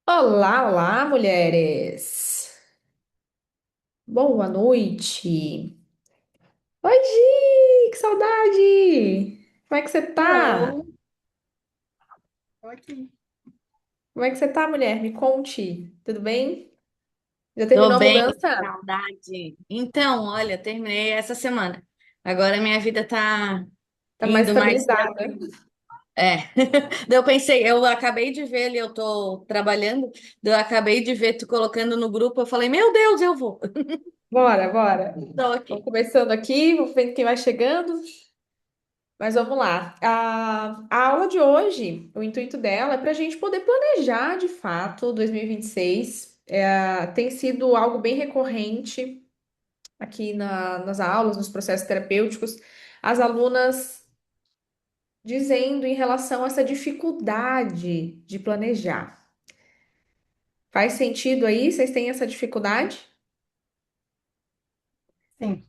Olá, olá, mulheres. Boa noite. Oi, Gi, que saudade. Como é que você tá? Hello, tô aqui. Como é que você tá, mulher? Me conte. Tudo bem? Já Tô terminou a bem, mudança? saudade. Então, olha, terminei essa semana. Agora minha vida tá Tá mais indo mais estabilizada. tranquila. É. Daí eu pensei, eu acabei de ver ali, eu tô trabalhando, daí eu acabei de ver tu colocando no grupo, eu falei, meu Deus, eu vou. Bora, bora. Tô Vamos aqui. começando aqui, vou vendo quem vai chegando. Mas vamos lá. A aula de hoje, o intuito dela é para a gente poder planejar de fato 2026. Tem sido algo bem recorrente aqui nas aulas, nos processos terapêuticos, as alunas dizendo em relação a essa dificuldade de planejar. Faz sentido aí? Vocês têm essa dificuldade? Sim.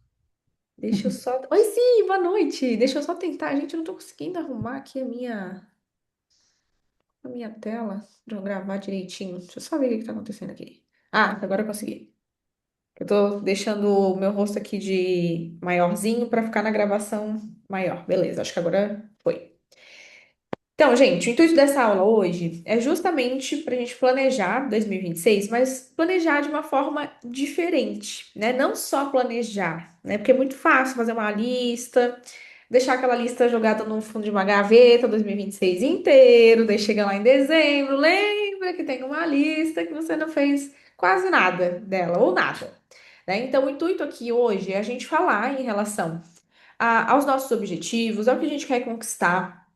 Deixa eu só. Oi, sim, boa noite. Deixa eu só tentar. Gente, eu não tô conseguindo arrumar aqui a minha tela para eu gravar direitinho. Deixa eu só ver o que tá acontecendo aqui. Ah, agora eu consegui. Eu tô deixando o meu rosto aqui de maiorzinho para ficar na gravação maior. Beleza, acho que agora foi. Então, gente, o intuito dessa aula hoje é justamente para a gente planejar 2026, mas planejar de uma forma diferente, né? Não só planejar, né? Porque é muito fácil fazer uma lista, deixar aquela lista jogada no fundo de uma gaveta 2026 inteiro, daí chega lá em dezembro, lembra que tem uma lista que você não fez quase nada dela, ou nada, né? Então, o intuito aqui hoje é a gente falar em relação aos nossos objetivos, ao que a gente quer conquistar,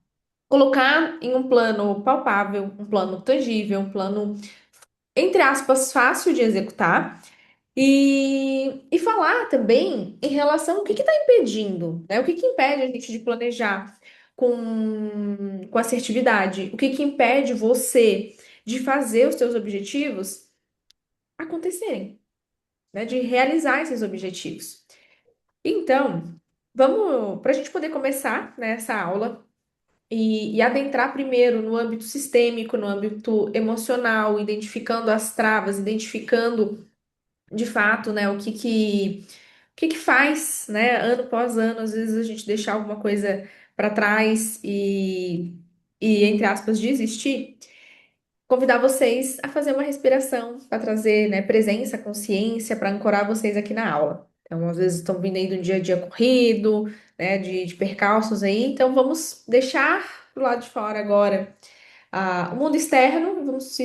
colocar em um plano palpável, um plano tangível, um plano, entre aspas, fácil de executar. E falar também em relação ao que está impedindo, né? O que impede a gente de planejar com assertividade? O que impede você de fazer os seus objetivos acontecerem, né? De realizar esses objetivos. Então, vamos, para a gente poder começar, né, essa aula, e adentrar primeiro no âmbito sistêmico, no âmbito emocional, identificando as travas, identificando de fato, né, o que que faz, né, ano após ano, às vezes a gente deixar alguma coisa para trás e, entre aspas, desistir. Convidar vocês a fazer uma respiração para trazer, né, presença, consciência, para ancorar vocês aqui na aula. Então, às vezes estão vindo aí do dia a dia corrido, né, de percalços aí, então vamos deixar do lado de fora agora o mundo externo, e vamos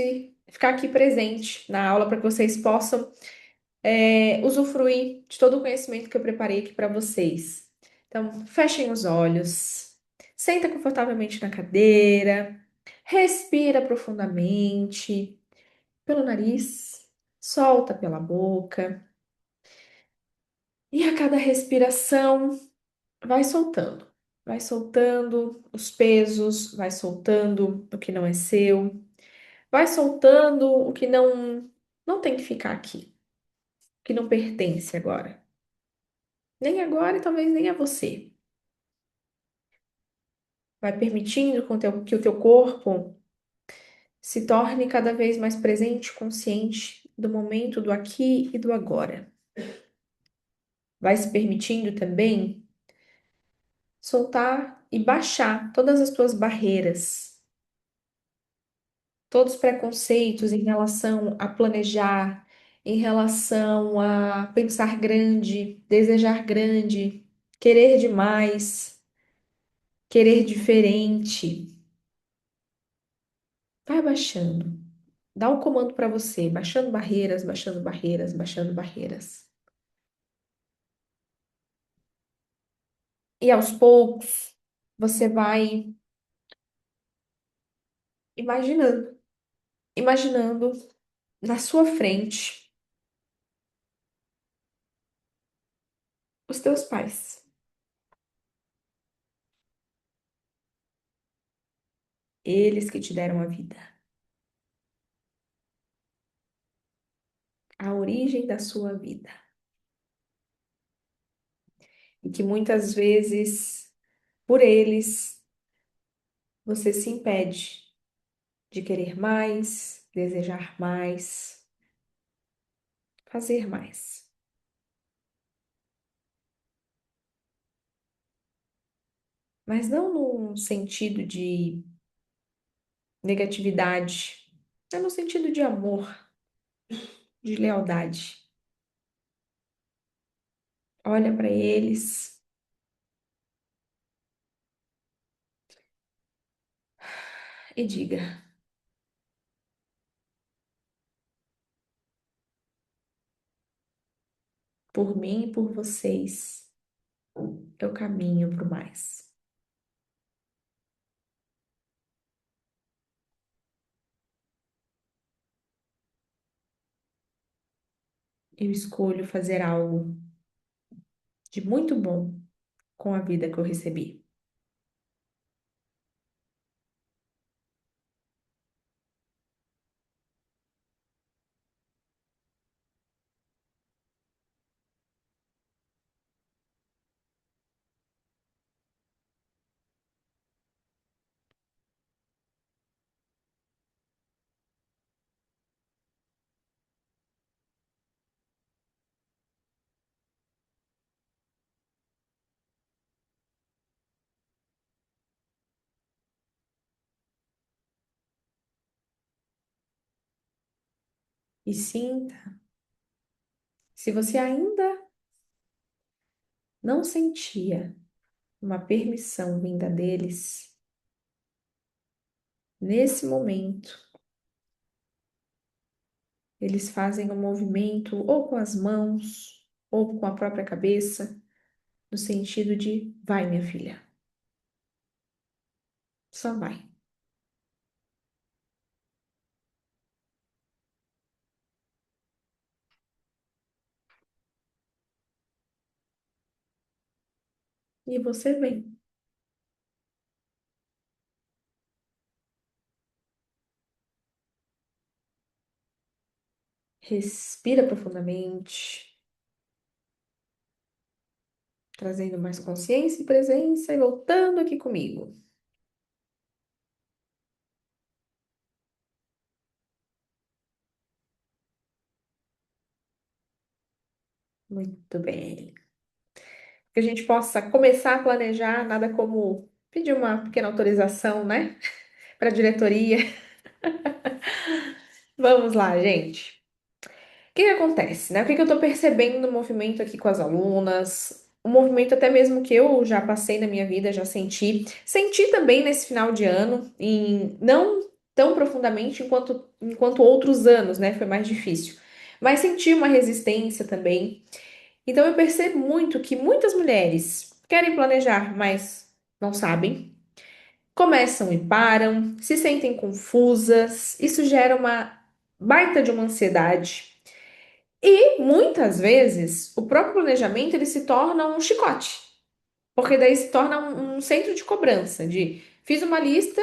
ficar aqui presente na aula para que vocês possam usufruir de todo o conhecimento que eu preparei aqui para vocês. Então, fechem os olhos, senta confortavelmente na cadeira, respira profundamente pelo nariz, solta pela boca, e a cada respiração vai soltando os pesos, vai soltando o que não é seu, vai soltando o que não tem que ficar aqui, que não pertence agora. Nem agora e talvez nem a você. Vai permitindo que o teu corpo se torne cada vez mais presente, consciente do momento, do aqui e do agora. Vai se permitindo também soltar e baixar todas as tuas barreiras, todos os preconceitos em relação a planejar, em relação a pensar grande, desejar grande, querer demais, querer diferente. Vai baixando. Dá um comando para você, baixando barreiras, baixando barreiras, baixando barreiras. E aos poucos, você vai imaginando, imaginando na sua frente os teus pais, eles que te deram a vida, a origem da sua vida. E que muitas vezes, por eles, você se impede de querer mais, desejar mais, fazer mais. Mas não num sentido de negatividade, é no sentido de amor, de lealdade. Olha para eles e diga: por mim e por vocês, eu caminho para o mais. Eu escolho fazer algo de muito bom com a vida que eu recebi. E sinta, se você ainda não sentia uma permissão vinda deles, nesse momento, eles fazem um movimento ou com as mãos ou com a própria cabeça, no sentido de vai, minha filha, só vai. E você vem. Respira profundamente, trazendo mais consciência e presença e voltando aqui comigo. Muito bem. Que a gente possa começar a planejar, nada como pedir uma pequena autorização, né, para a diretoria. Vamos lá, gente. O que que acontece, né? O que que eu tô percebendo no movimento aqui com as alunas? Um movimento até mesmo que eu já passei na minha vida, já senti. Senti também nesse final de ano, não tão profundamente enquanto outros anos, né? Foi mais difícil. Mas senti uma resistência também. Então eu percebo muito que muitas mulheres querem planejar, mas não sabem. Começam e param, se sentem confusas. Isso gera uma baita de uma ansiedade. E muitas vezes o próprio planejamento ele se torna um chicote, porque daí se torna um centro de cobrança de fiz uma lista,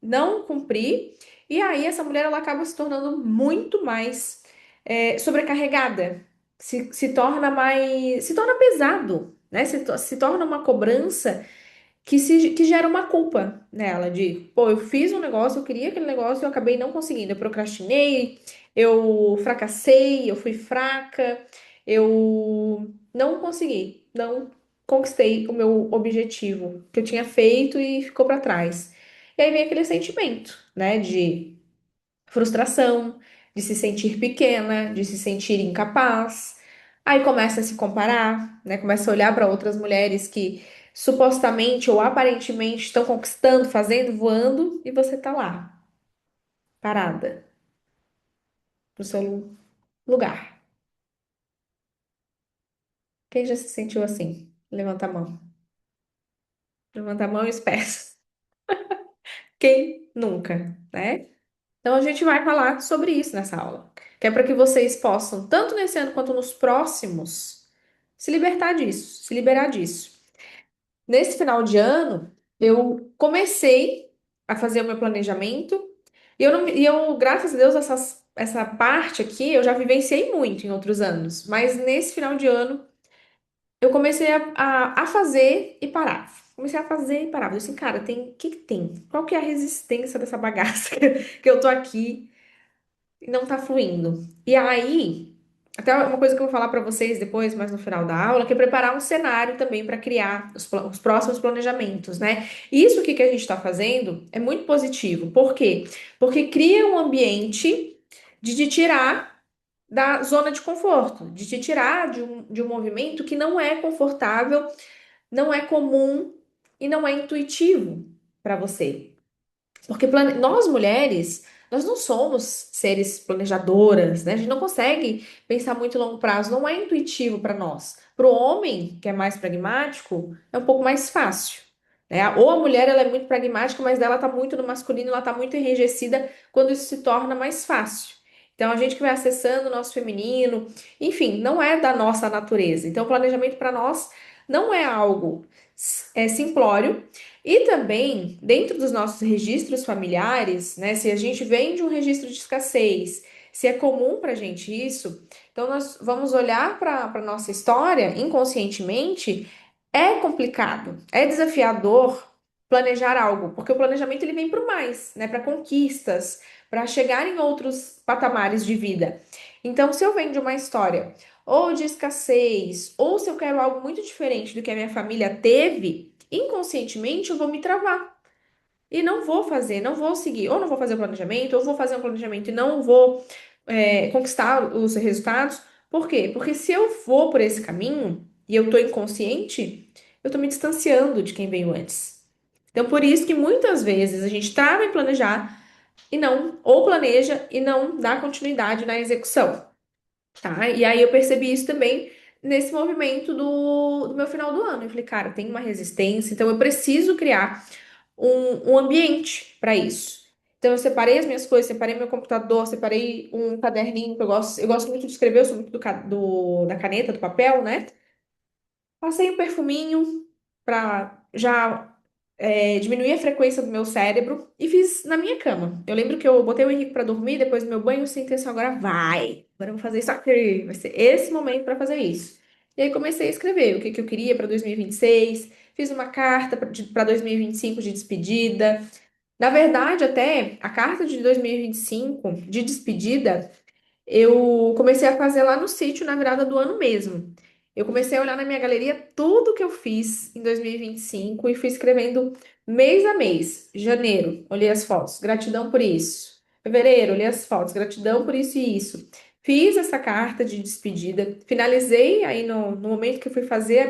não cumpri, e aí essa mulher ela acaba se tornando muito mais sobrecarregada, se torna pesado, né? Se torna uma cobrança que gera uma culpa nela, de, pô, eu fiz um negócio, eu queria aquele negócio e eu acabei não conseguindo. Eu procrastinei, eu fracassei, eu fui fraca, eu não consegui, não conquistei o meu objetivo que eu tinha feito e ficou para trás. E aí vem aquele sentimento, né, de frustração, de se sentir pequena, de se sentir incapaz. Aí começa a se comparar, né? Começa a olhar para outras mulheres que supostamente ou aparentemente estão conquistando, fazendo, voando, e você tá lá, parada, no seu lugar. Quem já se sentiu assim? Levanta a mão. Levanta a mão e os pés. Quem nunca, né? Então a gente vai falar sobre isso nessa aula, que é para que vocês possam, tanto nesse ano quanto nos próximos, se libertar disso, se liberar disso. Nesse final de ano, eu comecei a fazer o meu planejamento e eu, graças a Deus, essa parte aqui eu já vivenciei muito em outros anos, mas nesse final de ano eu comecei a fazer e parar. Comecei a fazer e parava. Eu assim, cara, o que que tem? Qual que é a resistência dessa bagaça que eu tô aqui? e não tá fluindo. E aí, até uma coisa que eu vou falar para vocês depois, mais no final da aula, que é preparar um cenário também para criar os próximos planejamentos, né? Isso que a gente está fazendo é muito positivo. Por quê? Porque cria um ambiente de te tirar da zona de conforto, de te tirar de um movimento que não é confortável, não é comum e não é intuitivo para você. Porque nós mulheres, nós não somos seres planejadoras, né? A gente não consegue pensar muito a longo prazo, não é intuitivo para nós. Para o homem, que é mais pragmático, é um pouco mais fácil, né? Ou a mulher, ela é muito pragmática, mas dela tá muito no masculino, ela tá muito enrijecida quando isso se torna mais fácil. Então, a gente que vai acessando o nosso feminino, enfim, não é da nossa natureza. Então, o planejamento para nós não é algo simplório, e também, dentro dos nossos registros familiares, né, se a gente vem de um registro de escassez, se é comum para a gente isso, então nós vamos olhar para a nossa história inconscientemente, é complicado, é desafiador planejar algo, porque o planejamento ele vem para o mais, né, para conquistas, para chegar em outros patamares de vida. Então, se eu venho de uma história ou de escassez, ou se eu quero algo muito diferente do que a minha família teve, inconscientemente eu vou me travar e não vou fazer, não vou seguir, ou não vou fazer o planejamento, ou vou fazer um planejamento e não vou conquistar os resultados. Por quê? Porque se eu vou por esse caminho e eu tô inconsciente, eu tô me distanciando de quem veio antes. Então, por isso que muitas vezes a gente trava em planejar e não, ou planeja e não dá continuidade na execução, tá? E aí eu percebi isso também nesse movimento do meu final do ano. Eu falei, cara, tem uma resistência, então eu preciso criar um ambiente para isso. Então eu separei as minhas coisas, separei meu computador, separei um caderninho que eu gosto muito de escrever, eu sou muito da caneta, do papel, né? Passei um perfuminho para já diminuir a frequência do meu cérebro e fiz na minha cama. Eu lembro que eu botei o Henrique para dormir, depois do meu banho, eu senti assim, agora vai. Agora eu vou fazer isso aqui. Vai ser esse momento para fazer isso. E aí comecei a escrever o que que eu queria para 2026. Fiz uma carta para 2025 de despedida. Na verdade, até a carta de 2025 de despedida eu comecei a fazer lá no sítio na virada do ano mesmo. Eu comecei a olhar na minha galeria tudo que eu fiz em 2025 e fui escrevendo mês a mês. Janeiro, olhei as fotos, gratidão por isso. Fevereiro, olhei as fotos, gratidão por isso e isso. Fiz essa carta de despedida, finalizei aí no momento que eu fui fazer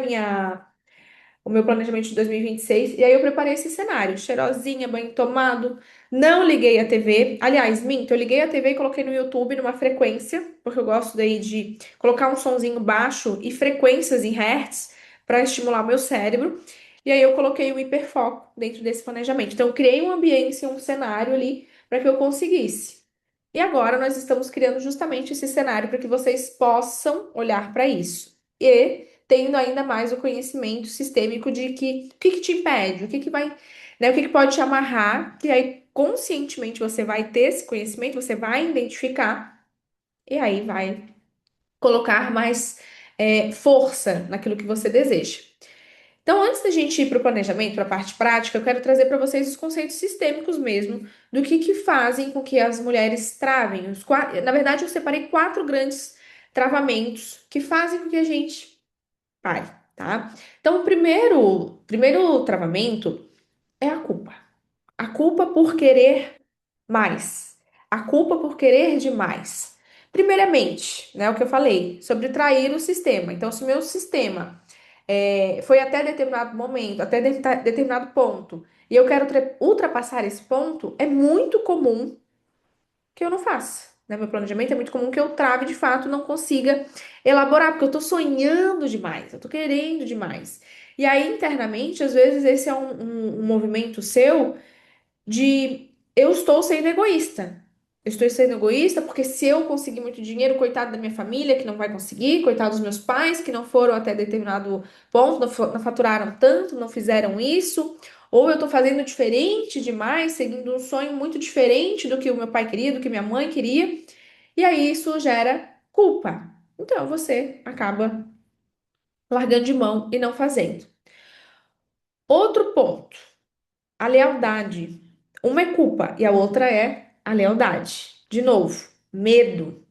o meu planejamento de 2026. E aí eu preparei esse cenário, cheirosinha, banho tomado. Não liguei a TV. Aliás, minto, eu liguei a TV e coloquei no YouTube numa frequência, porque eu gosto daí de colocar um sonzinho baixo e frequências em hertz para estimular o meu cérebro. E aí eu coloquei o hiperfoco dentro desse planejamento. Então eu criei um ambiente, um cenário ali para que eu conseguisse. E agora nós estamos criando justamente esse cenário para que vocês possam olhar para isso. E tendo ainda mais o conhecimento sistêmico de que o que que te impede, o que que vai, né, o que que pode te amarrar, que aí conscientemente você vai ter esse conhecimento, você vai identificar e aí vai colocar mais força naquilo que você deseja. Então, antes da gente ir para o planejamento, para a parte prática, eu quero trazer para vocês os conceitos sistêmicos mesmo, do que fazem com que as mulheres travem. Na verdade, eu separei quatro grandes travamentos que fazem com que a gente pare, tá? Então, o primeiro travamento é a culpa. A culpa por querer mais. A culpa por querer demais. Primeiramente, né, o que eu falei sobre trair o sistema. Então, se o meu sistema foi até determinado momento, até determinado ponto, e eu quero ultrapassar esse ponto, é muito comum que eu não faça. Né? Meu planejamento é muito comum que eu trave de fato, não consiga elaborar, porque eu tô sonhando demais, eu tô querendo demais. E aí, internamente, às vezes, esse é um movimento seu de eu estou sendo egoísta. Eu estou sendo egoísta porque se eu conseguir muito dinheiro, coitado da minha família que não vai conseguir, coitado dos meus pais que não foram até determinado ponto, não faturaram tanto, não fizeram isso, ou eu estou fazendo diferente demais, seguindo um sonho muito diferente do que o meu pai queria, do que minha mãe queria, e aí isso gera culpa. Então você acaba largando de mão e não fazendo. Outro ponto. A lealdade. Uma é culpa e a outra é a lealdade. De novo, Medo.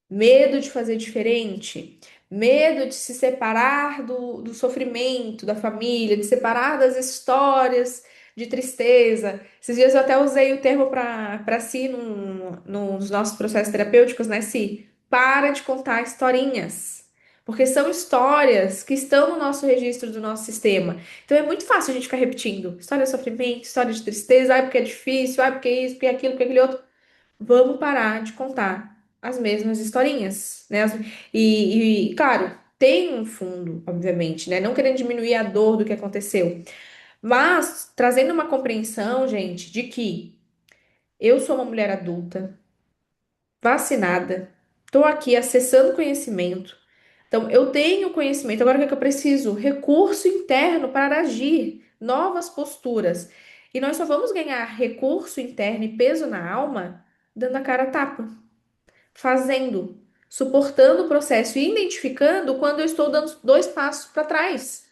Medo de fazer diferente, medo de se separar do sofrimento da família, de separar das histórias de tristeza. Esses dias eu até usei o termo para si nos nossos processos terapêuticos, né, Si? Para de contar historinhas. Porque são histórias que estão no nosso registro do nosso sistema. Então é muito fácil a gente ficar repetindo. História de sofrimento, história de tristeza, ai porque é difícil, ai porque isso, porque aquilo, porque aquele outro. Vamos parar de contar as mesmas historinhas, né? Claro, tem um fundo, obviamente, né? Não querendo diminuir a dor do que aconteceu, mas trazendo uma compreensão, gente, de que eu sou uma mulher adulta, vacinada, estou aqui acessando conhecimento. Então, eu tenho conhecimento. Agora, o que é que eu preciso? Recurso interno para agir, novas posturas. E nós só vamos ganhar recurso interno e peso na alma dando a cara a tapa, fazendo, suportando o processo e identificando quando eu estou dando dois passos para trás.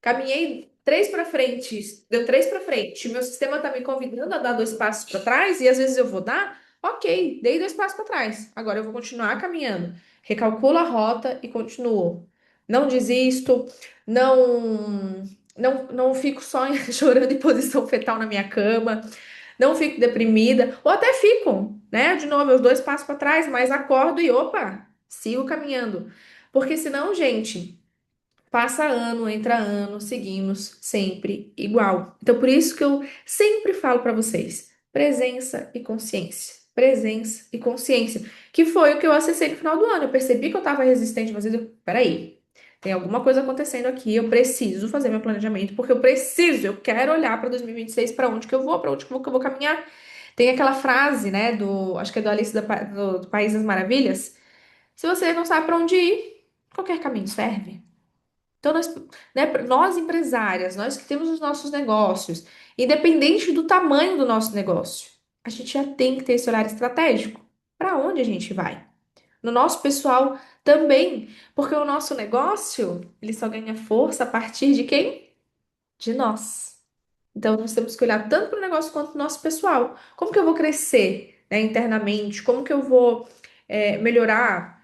Caminhei três para frente, deu três para frente. Meu sistema está me convidando a dar dois passos para trás e às vezes eu vou dar. Ok, dei dois passos para trás. Agora eu vou continuar caminhando. Recalculo a rota e continuo. Não desisto, não fico só chorando em posição fetal na minha cama. Não fico deprimida, ou até fico, né? De novo, meus dois passos para trás, mas acordo e opa, sigo caminhando. Porque senão, gente, passa ano, entra ano, seguimos sempre igual. Então, por isso que eu sempre falo para vocês: presença e consciência. Presença e consciência. Que foi o que eu acessei no final do ano. Eu percebi que eu estava resistente, mas eu, peraí, tem alguma coisa acontecendo aqui. Eu preciso fazer meu planejamento, porque eu quero olhar para 2026, para onde que eu vou, para onde que eu vou caminhar. Tem aquela frase, né, acho que é do Alice do País das Maravilhas. Se você não sabe para onde ir, qualquer caminho serve. Então, nós empresárias, nós que temos os nossos negócios, independente do tamanho do nosso negócio, a gente já tem que ter esse olhar estratégico. Para onde a gente vai? No nosso pessoal também, porque o nosso negócio, ele só ganha força a partir de quem? De nós. Então, nós temos que olhar tanto para o negócio quanto para o nosso pessoal. Como que eu vou crescer, né, internamente? Como que eu vou melhorar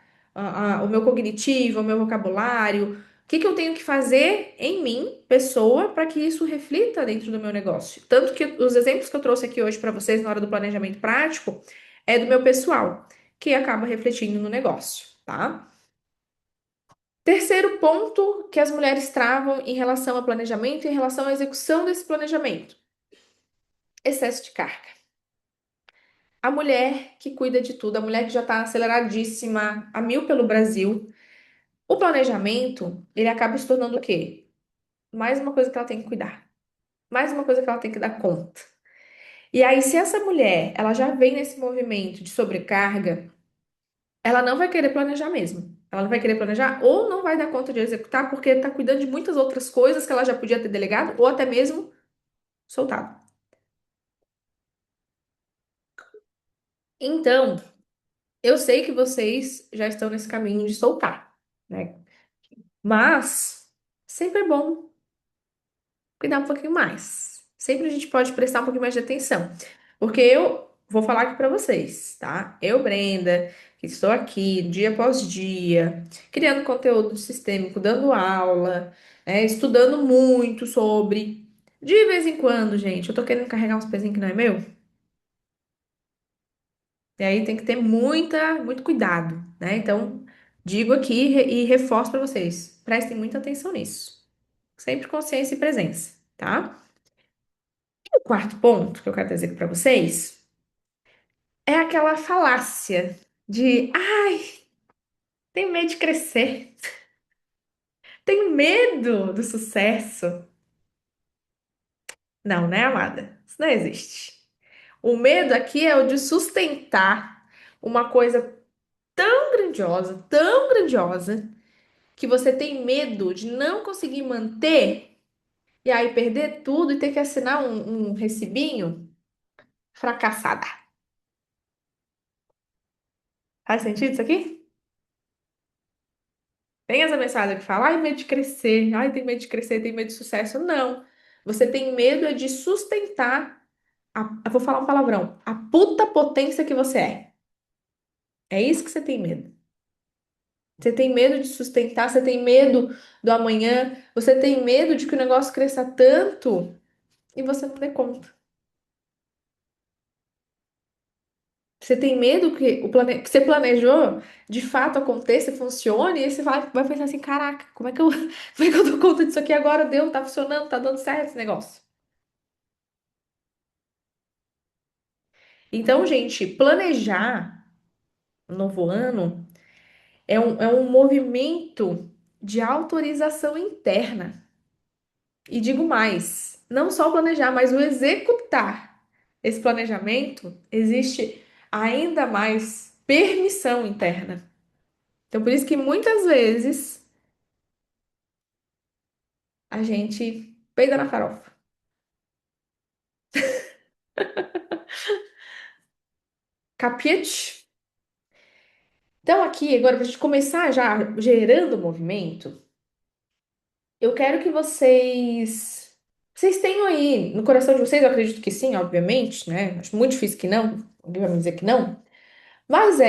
o meu cognitivo, o meu vocabulário? O que que eu tenho que fazer em mim, pessoa, para que isso reflita dentro do meu negócio? Tanto que os exemplos que eu trouxe aqui hoje para vocês na hora do planejamento prático é do meu pessoal, que acaba refletindo no negócio, tá? Terceiro ponto que as mulheres travam em relação ao planejamento e em relação à execução desse planejamento: excesso de carga. A mulher que cuida de tudo, a mulher que já está aceleradíssima, a mil pelo Brasil, o planejamento, ele acaba se tornando o quê? Mais uma coisa que ela tem que cuidar, mais uma coisa que ela tem que dar conta. E aí, se essa mulher, ela já vem nesse movimento de sobrecarga, ela não vai querer planejar mesmo. Ela não vai querer planejar ou não vai dar conta de executar porque está cuidando de muitas outras coisas que ela já podia ter delegado ou até mesmo soltado. Então, eu sei que vocês já estão nesse caminho de soltar, né? Mas sempre é bom cuidar um pouquinho mais. Sempre a gente pode prestar um pouquinho mais de atenção. Porque eu vou falar aqui pra vocês, tá? Eu, Brenda, que estou aqui dia após dia, criando conteúdo sistêmico, dando aula, né, estudando muito sobre. De vez em quando, gente, eu tô querendo carregar uns pezinhos que não é meu. E aí tem que ter muito cuidado, né? Então, digo aqui e reforço pra vocês. Prestem muita atenção nisso. Sempre consciência e presença, tá? E o quarto ponto que eu quero dizer para vocês é aquela falácia de, ai, tenho medo de crescer, tenho medo do sucesso. Não, né, amada? Isso não existe. O medo aqui é o de sustentar uma coisa tão grandiosa, que você tem medo de não conseguir manter e aí perder tudo e ter que assinar um recibinho fracassada. Faz sentido isso aqui? Tem essa mensagem que fala, ai, medo de crescer, ai, tem medo de crescer, tem medo de sucesso. Não. Você tem medo é de sustentar, eu vou falar um palavrão, a puta potência que você é. É isso que você tem medo. Você tem medo de sustentar, você tem medo do amanhã, você tem medo de que o negócio cresça tanto e você não dê conta. Você tem medo que que você planejou de fato aconteça, funcione, e aí você vai pensar assim: caraca, como é que eu dou conta disso aqui agora? Deu, tá funcionando, tá dando certo esse negócio. Então, gente, planejar um novo ano é um movimento de autorização interna. E digo mais, não só o planejar, mas o executar esse planejamento, existe ainda mais permissão interna. Então, por isso que muitas vezes a gente peida na farofa. Capite? Então, aqui, agora, para a gente começar já gerando o movimento, eu quero que vocês tenham aí no coração de vocês, eu acredito que sim, obviamente, né? Acho muito difícil que não, alguém vai me dizer que não. Mas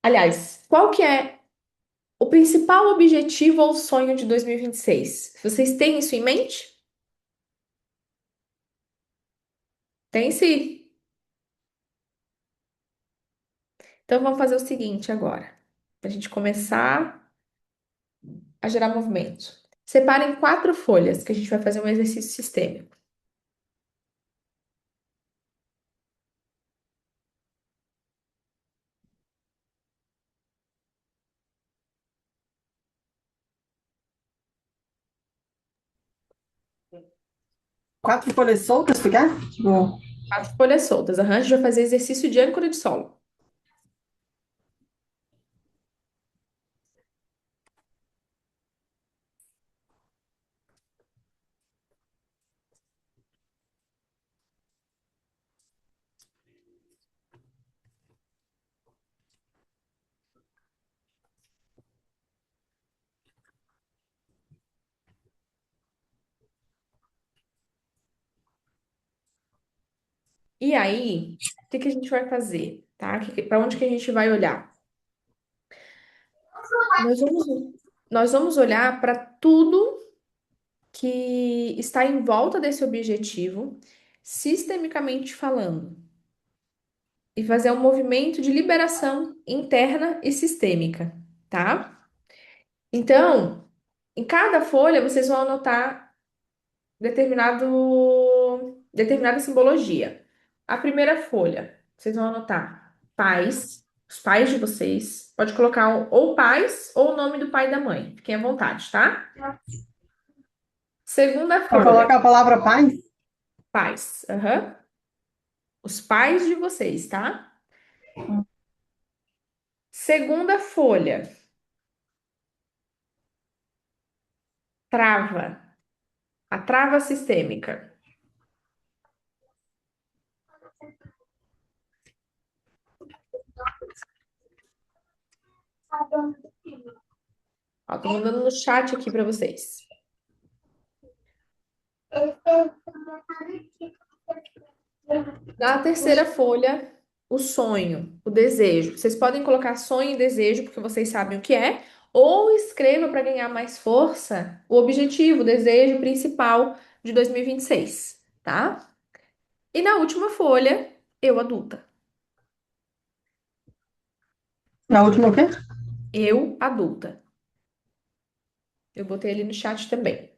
aliás, qual que é o principal objetivo ou sonho de 2026? Vocês têm isso em mente? Tem sim. Então vamos fazer o seguinte agora, para a gente começar a gerar movimento. Separem 4 folhas, que a gente vai fazer um exercício sistêmico. 4 folhas soltas, tu quer? Tipo, 4 folhas soltas. A gente vai fazer exercício de âncora de solo. E aí, o que que a gente vai fazer, tá? Para onde que a gente vai olhar? Nós vamos, nós vamos olhar para tudo que está em volta desse objetivo, sistemicamente falando, e fazer um movimento de liberação interna e sistêmica, tá? Então, em cada folha vocês vão anotar determinada simbologia. A primeira folha, vocês vão anotar pais, os pais de vocês. Pode colocar ou pais ou o nome do pai e da mãe. Fiquem à vontade, tá? Segunda só folha, coloca a palavra paz? pais. Aham. Os pais de vocês, tá? Segunda folha, trava. A trava sistêmica. Ó, tô mandando no chat aqui para vocês. Na terceira folha, o sonho, o desejo. Vocês podem colocar sonho e desejo, porque vocês sabem o que é, ou escreva para ganhar mais força o objetivo, o desejo principal de 2026, tá? E na última folha, eu adulta. Na última o quê? Eu adulta. Eu botei ali no chat também.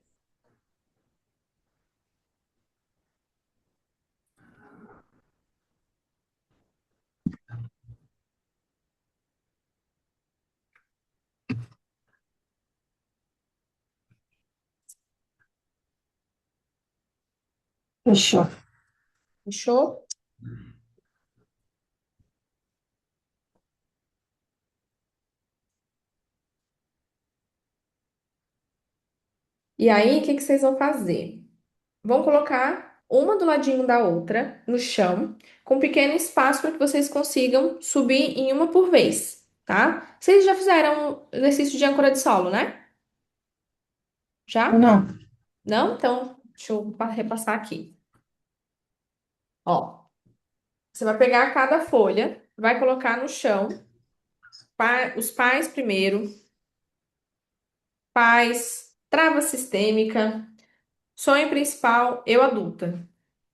Fechou. Fechou? E aí, o que que vocês vão fazer? Vão colocar uma do ladinho da outra no chão, com um pequeno espaço para que vocês consigam subir em uma por vez, tá? Vocês já fizeram um exercício de âncora de solo, né? Já? Não. Não? Então, deixa eu repassar aqui. Ó, você vai pegar cada folha vai colocar no chão, os pais primeiro, pais, trava sistêmica, sonho principal, eu adulta,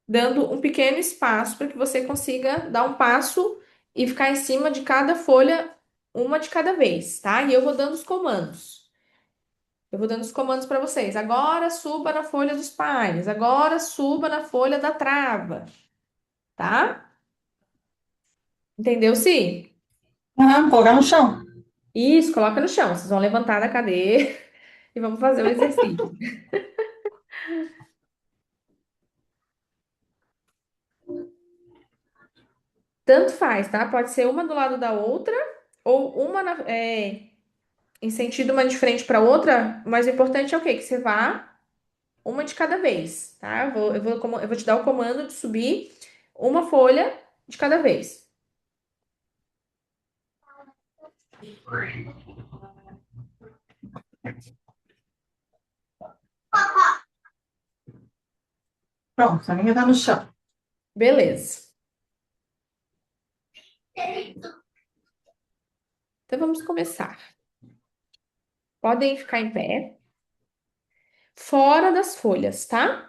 dando um pequeno espaço para que você consiga dar um passo e ficar em cima de cada folha, uma de cada vez, tá? E eu vou dando os comandos. Eu vou dando os comandos para vocês. Agora suba na folha dos pais, agora suba na folha da trava, tá? Entendeu? Sim. Aham, colocar no chão. Isso, coloca no chão. Vocês vão levantar da cadeira e vamos fazer o exercício. Tanto faz, tá? Pode ser uma do lado da outra ou uma em sentido uma de frente para outra, mas o importante é o quê? Que você vá uma de cada vez, tá? Eu vou te dar o comando de subir uma folha de cada vez. Pronto, a minha tá no chão. Beleza. Então vamos começar. Podem ficar em pé, fora das folhas, tá?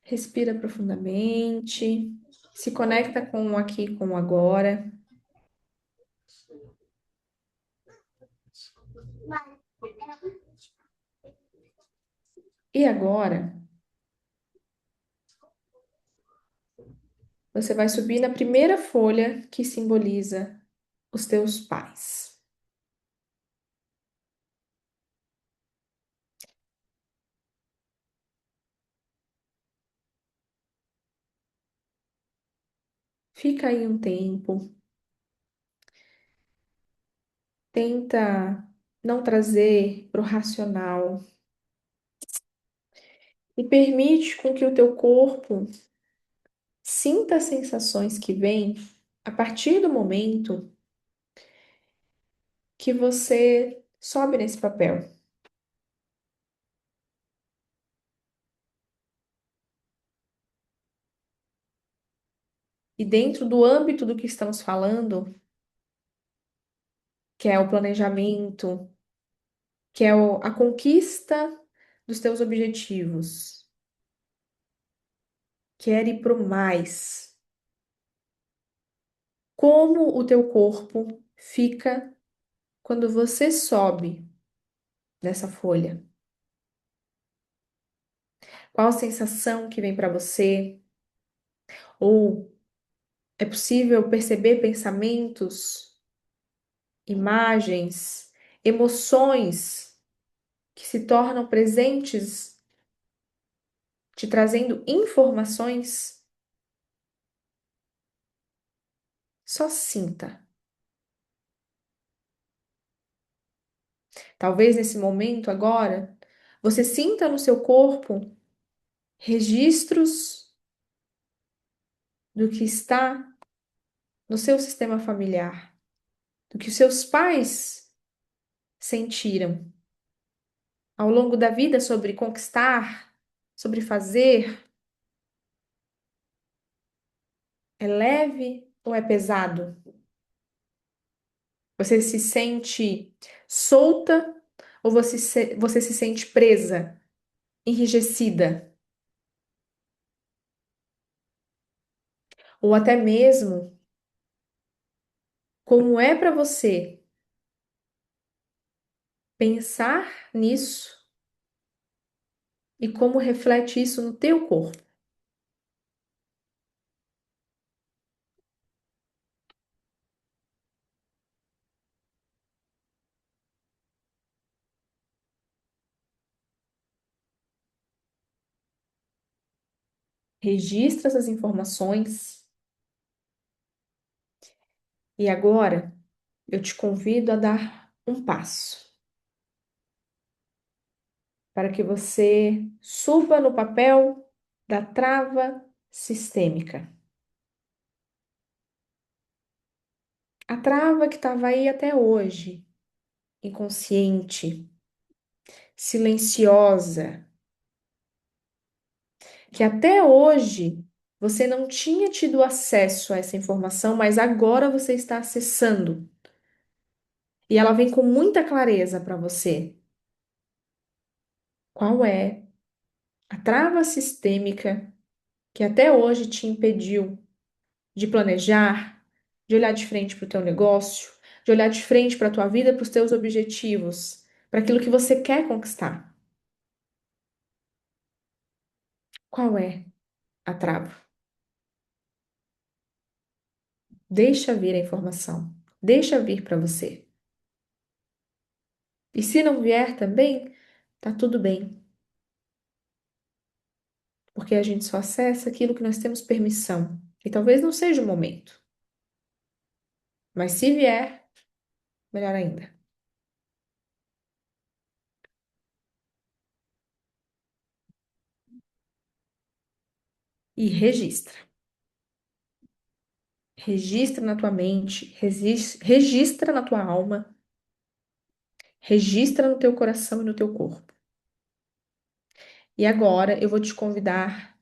Respira profundamente. Se conecta com o aqui, com o agora. E agora, você vai subir na primeira folha que simboliza os teus pais. Fica aí um tempo. Tenta não trazer para o racional e permite com que o teu corpo sinta as sensações que vêm a partir do momento que você sobe nesse papel. E dentro do âmbito do que estamos falando, que é o planejamento, que é a conquista dos teus objetivos, quer ir pro mais. Como o teu corpo fica quando você sobe nessa folha? Qual a sensação que vem para você? Ou é possível perceber pensamentos, imagens, emoções que se tornam presentes, te trazendo informações? Só sinta. Talvez nesse momento agora, você sinta no seu corpo registros do que está no seu sistema familiar, do que os seus pais sentiram ao longo da vida sobre conquistar, sobre fazer. É leve ou é pesado? Você se sente solta ou você se sente presa, enrijecida? Ou até mesmo, como é para você pensar nisso e como reflete isso no teu corpo? Registra essas informações e agora eu te convido a dar um passo para que você suba no papel da trava sistêmica. A trava que estava aí até hoje, inconsciente, silenciosa, que até hoje você não tinha tido acesso a essa informação, mas agora você está acessando. E ela vem com muita clareza para você. Qual é a trava sistêmica que até hoje te impediu de planejar, de olhar de frente para o teu negócio, de olhar de frente para a tua vida, para os teus objetivos, para aquilo que você quer conquistar? Qual é a trava? Deixa vir a informação. Deixa vir para você. E se não vier também, tá tudo bem, porque a gente só acessa aquilo que nós temos permissão. E talvez não seja o momento, mas se vier, melhor ainda. E registra. Registra na tua mente, registra na tua alma, registra no teu coração e no teu corpo. E agora eu vou te convidar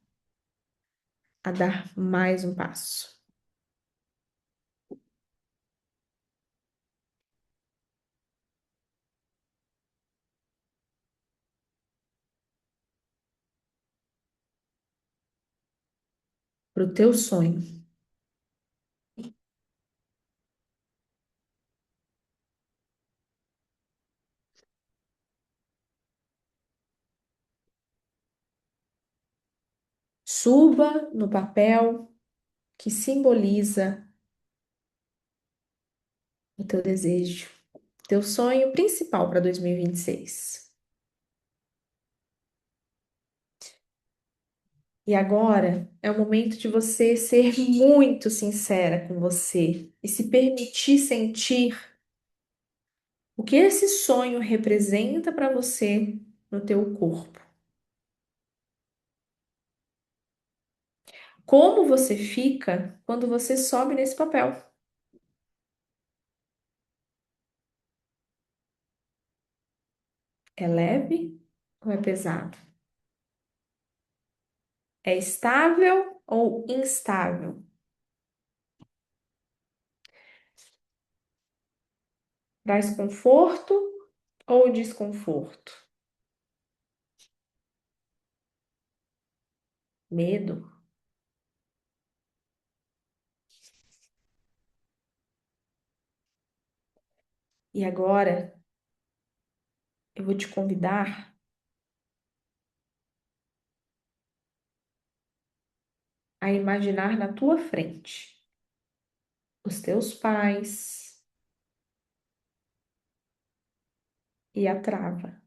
a dar mais um passo para o teu sonho. Suba no papel que simboliza o teu desejo, teu sonho principal para 2026. E agora é o momento de você ser muito sincera com você e se permitir sentir o que esse sonho representa para você no teu corpo. Como você fica quando você sobe nesse papel? É leve ou é pesado? É estável ou instável? Traz conforto ou desconforto? Medo? E agora eu vou te convidar a imaginar na tua frente os teus pais e a trava.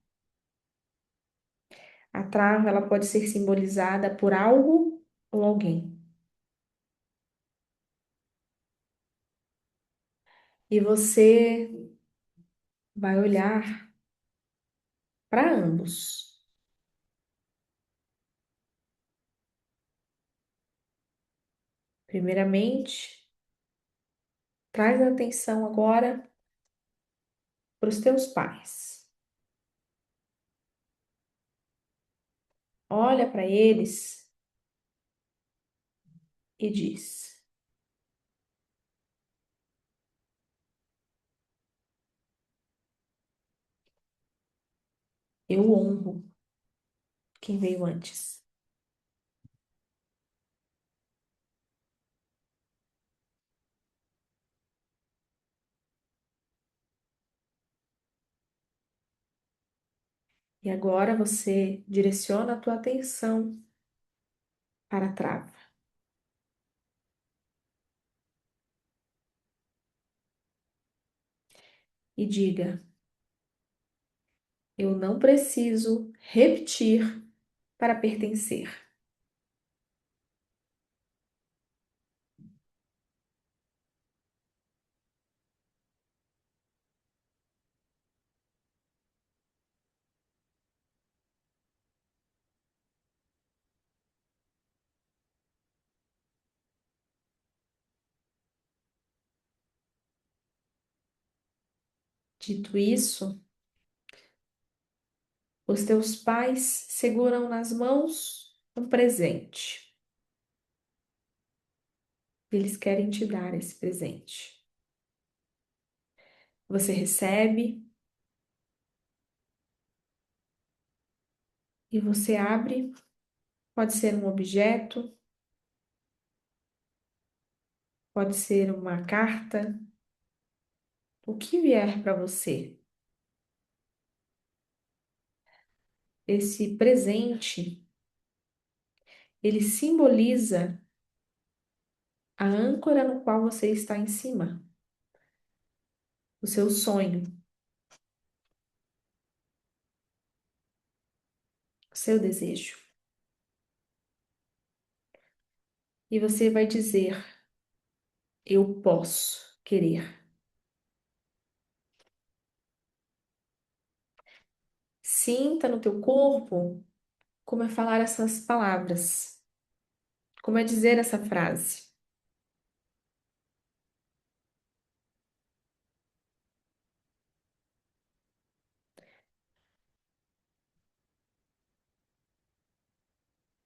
A trava, ela pode ser simbolizada por algo ou alguém. E você vai olhar para ambos. Primeiramente, traz a atenção agora para os teus pais. Olha para eles e diz: eu honro quem veio antes. E agora você direciona a tua atenção para a trava e diga: eu não preciso repetir para pertencer. Dito isso, os teus pais seguram nas mãos um presente. Eles querem te dar esse presente. Você recebe e você abre. Pode ser um objeto, pode ser uma carta, o que vier para você. Esse presente, ele simboliza a âncora no qual você está em cima, o seu sonho, o seu desejo. E você vai dizer: eu posso querer. Sinta no teu corpo como é falar essas palavras, como é dizer essa frase.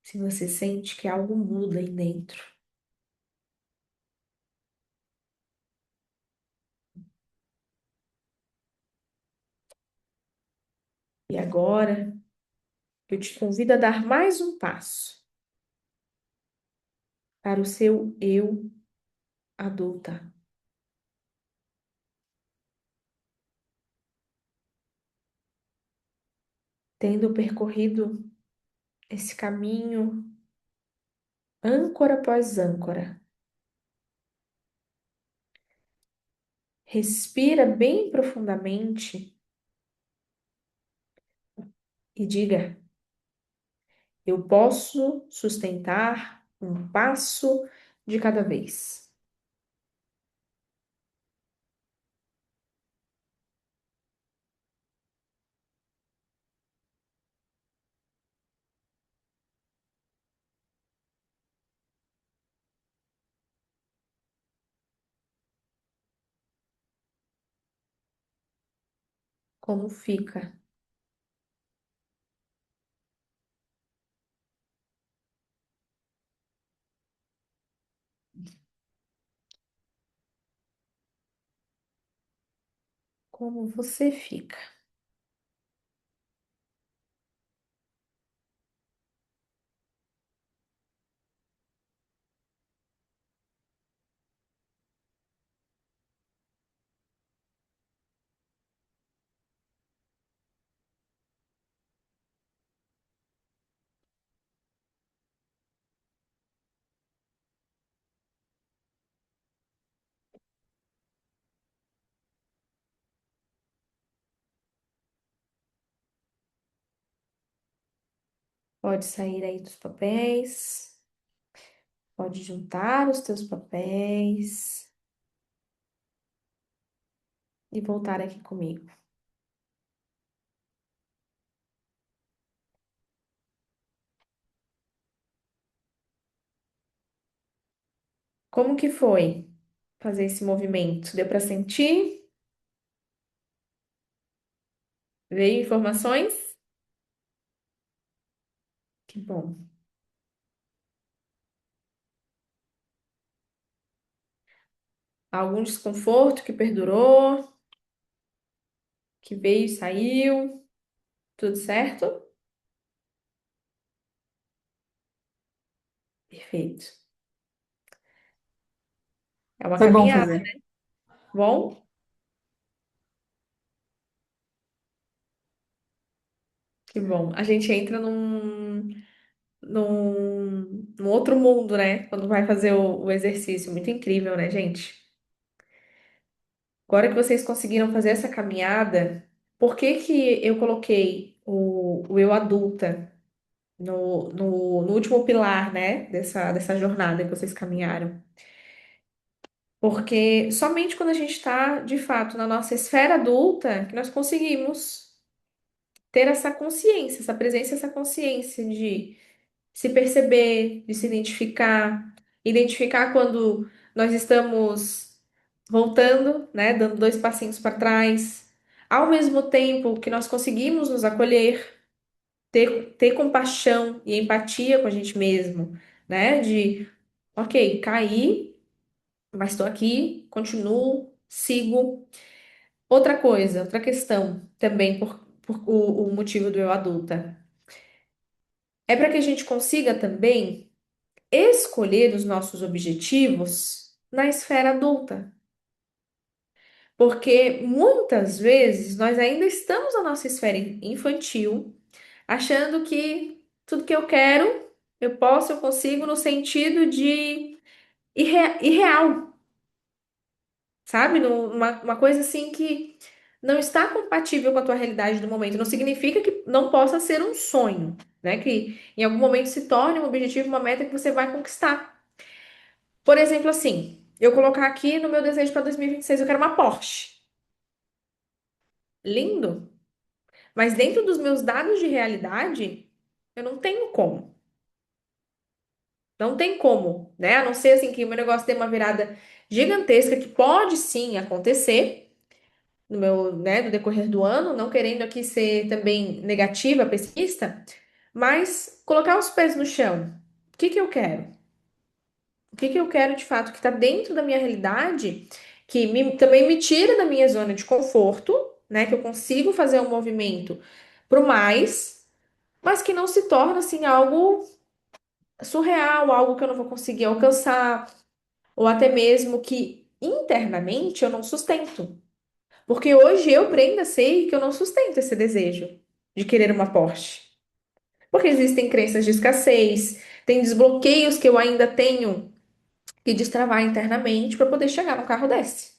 Se você sente que algo muda aí dentro. E agora, eu te convido a dar mais um passo para o seu eu adulta, tendo percorrido esse caminho, âncora após âncora. Respira bem profundamente e diga: eu posso sustentar um passo de cada vez. Como fica? Como você fica? Pode sair aí dos papéis, pode juntar os teus papéis e voltar aqui comigo. Como que foi fazer esse movimento? Deu para sentir? Veio informações? Que bom. Algum desconforto que perdurou, que veio e saiu? Tudo certo? Perfeito. É uma Foi bom caminhada, fazer. bom? Que bom. A gente entra num outro mundo, né? Quando vai fazer o exercício. Muito incrível, né, gente? Agora que vocês conseguiram fazer essa caminhada, por que que eu coloquei o eu adulta no último pilar, né? Dessa jornada que vocês caminharam? Porque somente quando a gente está, de fato, na nossa esfera adulta, que nós conseguimos ter essa consciência, essa presença, essa consciência de se perceber, de se identificar, identificar quando nós estamos voltando, né, dando dois passinhos para trás, Ao mesmo tempo que nós conseguimos nos acolher, ter compaixão e empatia com a gente mesmo, né? De, ok, caí, mas estou aqui, continuo, sigo. Outra coisa, outra questão também por o motivo do eu adulta. É para que a gente consiga também escolher os nossos objetivos na esfera adulta. Porque muitas vezes nós ainda estamos na nossa esfera infantil, achando que tudo que eu quero, eu posso, eu consigo, no sentido de irreal, sabe? Uma coisa assim que não está compatível com a tua realidade do momento. Não significa que não possa ser um sonho, né? Que em algum momento se torne um objetivo, uma meta que você vai conquistar. Por exemplo, assim, eu colocar aqui no meu desejo para 2026, eu quero uma Porsche. Lindo, mas dentro dos meus dados de realidade, eu não tenho como. Não tem como, né? A não ser assim que o meu negócio dê uma virada gigantesca, que pode sim acontecer no meu, né, no decorrer do ano, não querendo aqui ser também negativa, pessimista, mas colocar os pés no chão. O que que eu quero? O que que eu quero de fato que está dentro da minha realidade, que também me tira da minha zona de conforto, né? Que eu consigo fazer um movimento pro mais, mas que não se torna assim algo surreal, algo que eu não vou conseguir alcançar, ou até mesmo que internamente eu não sustento. Porque hoje eu, Brenda, sei que eu não sustento esse desejo de querer uma Porsche. Porque existem crenças de escassez, tem desbloqueios que eu ainda tenho que destravar internamente para poder chegar no carro desse.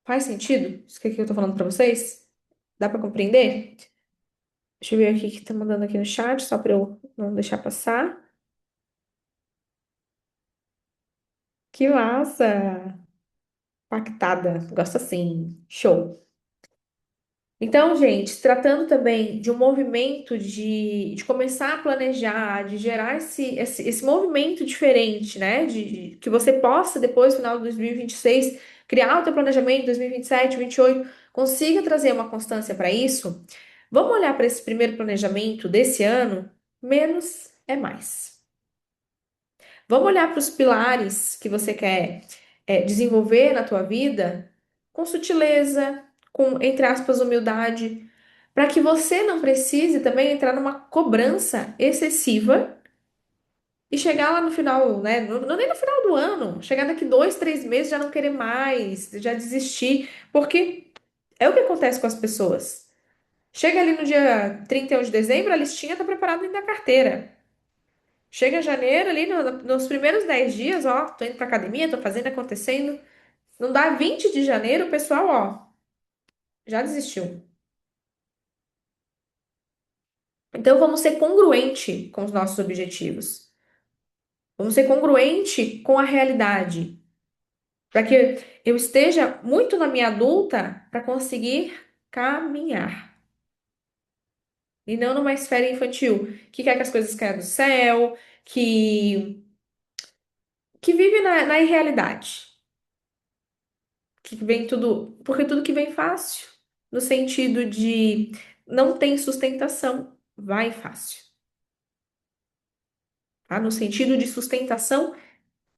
Faz sentido isso que eu tô falando para vocês? Dá para compreender? Deixa eu ver aqui o que tá mandando aqui no chat, só para eu não deixar passar. Que massa! Pactada, gosto assim. Show. Então, gente, se tratando também de um movimento de começar a planejar, de gerar esse movimento diferente, né? Que você possa, depois, no final de 2026, criar o teu planejamento 2027, 2028, consiga trazer uma constância para isso. Vamos olhar para esse primeiro planejamento desse ano? Menos é mais. Vamos olhar para os pilares que você quer desenvolver na tua vida com sutileza, com, entre aspas, humildade, para que você não precise também entrar numa cobrança excessiva e chegar lá no final, né? Nem no final do ano, chegar daqui 2, 3 meses já não querer mais, já desistir, porque é o que acontece com as pessoas. Chega ali no dia 31 de dezembro, a listinha está preparada dentro da carteira. Chega janeiro, ali nos primeiros 10 dias, ó, tô indo pra academia, tô fazendo, acontecendo. Não dá 20 de janeiro, o pessoal, ó, já desistiu. Então vamos ser congruente com os nossos objetivos. Vamos ser congruente com a realidade, para que eu esteja muito na minha adulta para conseguir caminhar. E não numa esfera infantil, que quer que as coisas caiam do céu, que vive na irrealidade. Que vem tudo, porque tudo que vem fácil, no sentido de não tem sustentação, vai fácil, tá? No sentido de sustentação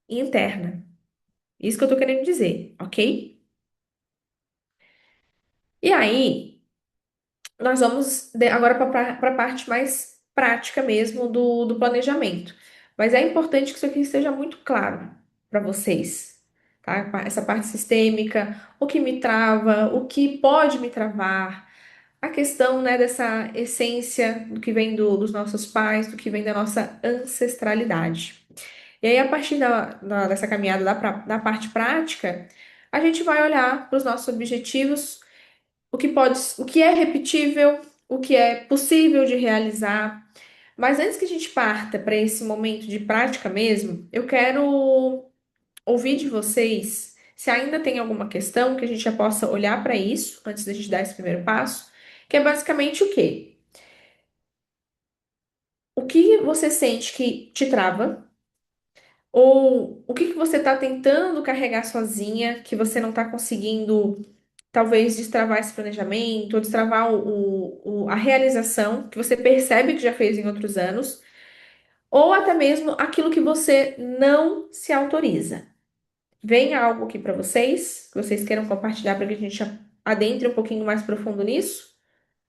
interna. Isso que eu tô querendo dizer, ok? E aí, nós vamos agora para a parte mais prática mesmo do planejamento. Mas é importante que isso aqui esteja muito claro para vocês, tá? Essa parte sistêmica, o que me trava, o que pode me travar, a questão, né, dessa essência do que vem dos nossos pais, do que vem da nossa ancestralidade. E aí, a partir dessa caminhada da parte prática, a gente vai olhar para os nossos objetivos, o que é repetível, o que é possível de realizar. Mas antes que a gente parta para esse momento de prática mesmo, eu quero ouvir de vocês se ainda tem alguma questão que a gente já possa olhar para isso antes da gente dar esse primeiro passo, que é basicamente o quê? O que você sente que te trava? Ou o que que você está tentando carregar sozinha, que você não está conseguindo talvez destravar esse planejamento, ou destravar a realização que você percebe que já fez em outros anos, ou até mesmo aquilo que você não se autoriza. Vem algo aqui para vocês, que vocês queiram compartilhar para que a gente adentre um pouquinho mais profundo nisso?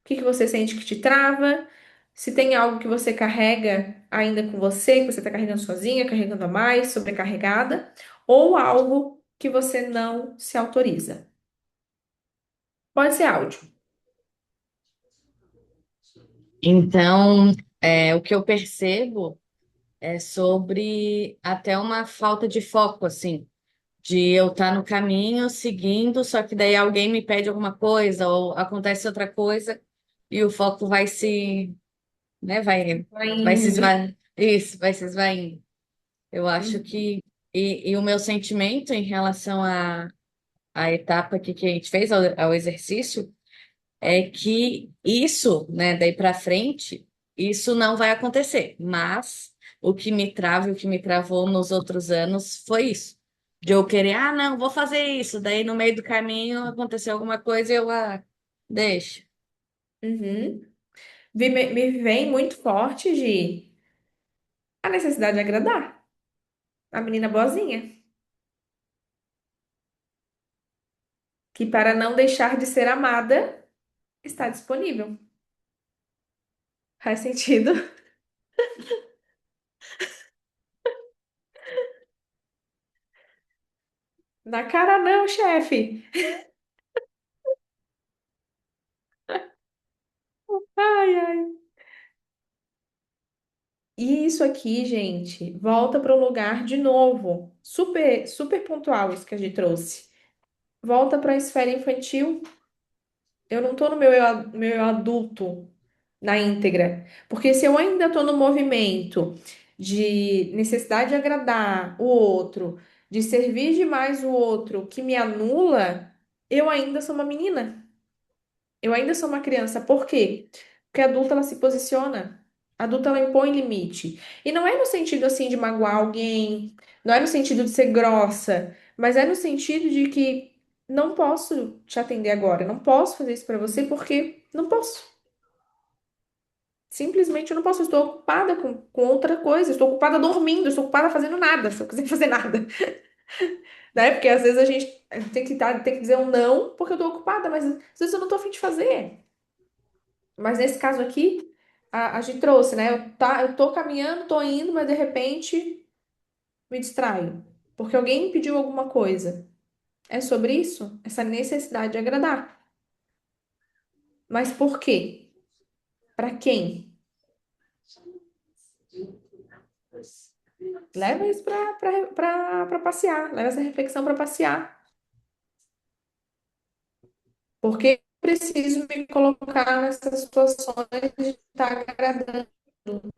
O que que você sente que te trava? Se tem algo que você carrega ainda com você, que você está carregando sozinha, carregando a mais, sobrecarregada, ou algo que você não se autoriza. Pode ser áudio. Então, o que eu percebo é sobre até uma falta de foco, assim, de eu estar no caminho seguindo, só que daí alguém me pede alguma coisa ou acontece outra coisa e o foco vai se, né, Vai vai se indo. esva... Isso, vai se esvaindo. Eu acho Uhum. que e o meu sentimento em relação à etapa que a gente fez ao exercício é que isso, né, daí para frente, isso não vai acontecer. Mas o que me trava e o que me travou nos outros anos foi isso. De eu querer, não, vou fazer isso. Daí no meio do caminho aconteceu alguma coisa e eu, deixa. Uhum. Me vem muito forte de a necessidade de agradar. A menina boazinha, que para não deixar de ser amada, está disponível. Faz sentido? Na cara não, chefe. Ai, ai. E isso aqui, gente, volta para o lugar de novo. Super, super pontual isso que a gente trouxe. Volta para a esfera infantil. Eu não tô no meu eu adulto na íntegra. Porque se eu ainda tô no movimento de necessidade de agradar o outro, de servir demais o outro, que me anula, eu ainda sou uma menina. Eu ainda sou uma criança. Por quê? Porque a adulta ela se posiciona. A adulta ela impõe limite. E não é no sentido assim de magoar alguém, não é no sentido de ser grossa, mas é no sentido de que não posso te atender agora, não posso fazer isso pra você porque não posso. Simplesmente eu não posso, eu estou ocupada com outra coisa, estou ocupada dormindo, estou ocupada fazendo nada, se eu quiser fazer nada. Né? Porque às vezes a gente tem que dizer um não porque eu estou ocupada, mas às vezes eu não estou a fim de fazer. Mas nesse caso aqui, a gente trouxe, né? Eu tô caminhando, tô indo, mas de repente me distraio. Porque alguém pediu alguma coisa. É sobre isso? Essa necessidade de agradar. Mas por quê? Para quem? Leva isso para passear. Leva essa reflexão para passear. Porque eu preciso me colocar nessas situações de estar agradando. O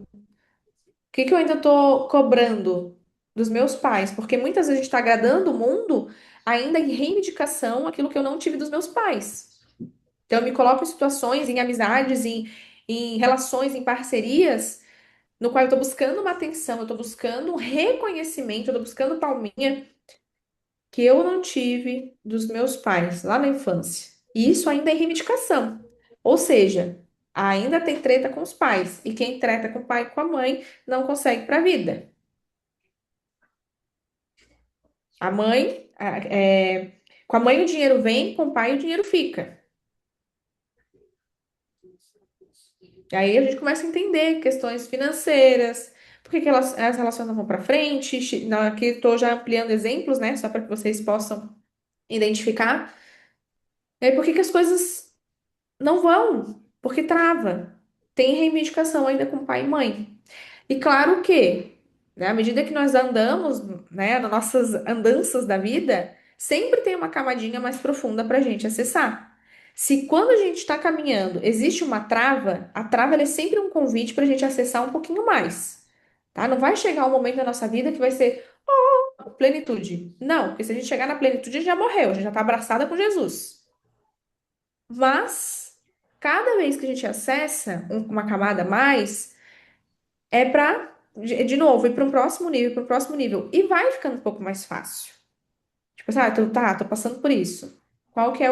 que que eu ainda estou cobrando dos meus pais? Porque muitas vezes a gente está agradando o mundo ainda em reivindicação aquilo que eu não tive dos meus pais. Então, eu me coloco em situações, em amizades, em relações, em parcerias, no qual eu estou buscando uma atenção, eu estou buscando um reconhecimento, eu estou buscando palminha que eu não tive dos meus pais lá na infância. E isso ainda é reivindicação. Ou seja, ainda tem treta com os pais. E quem treta com o pai e com a mãe não consegue para a vida. A mãe, com a mãe o dinheiro vem, com o pai o dinheiro fica. E aí a gente começa a entender questões financeiras, por que que as relações não vão para frente. Aqui estou já ampliando exemplos, né? Só para que vocês possam identificar. E aí, por que que as coisas não vão? Porque trava. Tem reivindicação ainda com pai e mãe. E claro que, né, à medida que nós andamos, né, nas nossas andanças da vida, sempre tem uma camadinha mais profunda para a gente acessar. Se quando a gente está caminhando existe uma trava, a trava ela é sempre um convite para a gente acessar um pouquinho mais, tá? Não vai chegar um momento da nossa vida que vai ser plenitude. Não, porque se a gente chegar na plenitude, a gente já morreu, a gente já está abraçada com Jesus. Mas, cada vez que a gente acessa uma camada a mais, é para, de novo, ir para um próximo nível, para um próximo nível. E vai ficando um pouco mais fácil. Tipo assim, tô passando por isso. Qual que é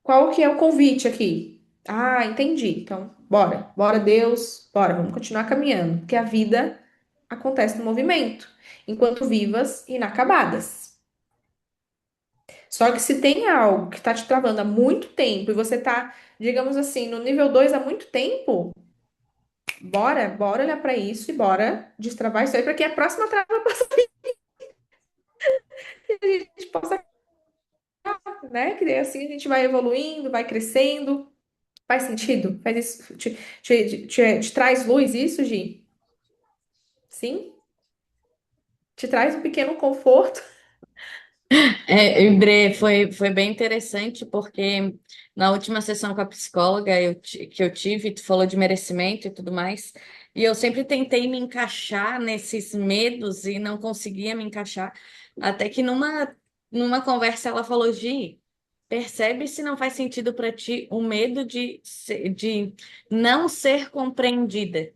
qual que é o convite aqui? Ah, entendi. Então, bora, bora Deus, bora, vamos continuar caminhando, porque a vida acontece no movimento, enquanto vivas inacabadas. Só que se tem algo que está te travando há muito tempo e você está, digamos assim, no nível 2 há muito tempo, bora olhar para isso e bora destravar isso aí para que a próxima trava a gente possa, né? Que daí assim a gente vai evoluindo, vai crescendo. Faz sentido? Faz isso? Te traz luz isso, Gi? Sim? Te traz um pequeno conforto? Ibrê, foi bem interessante porque na última sessão com a psicóloga que eu tive, tu falou de merecimento e tudo mais, e eu sempre tentei me encaixar nesses medos e não conseguia me encaixar, até que numa conversa ela falou, Gi, percebe se não faz sentido para ti o medo de não ser compreendida.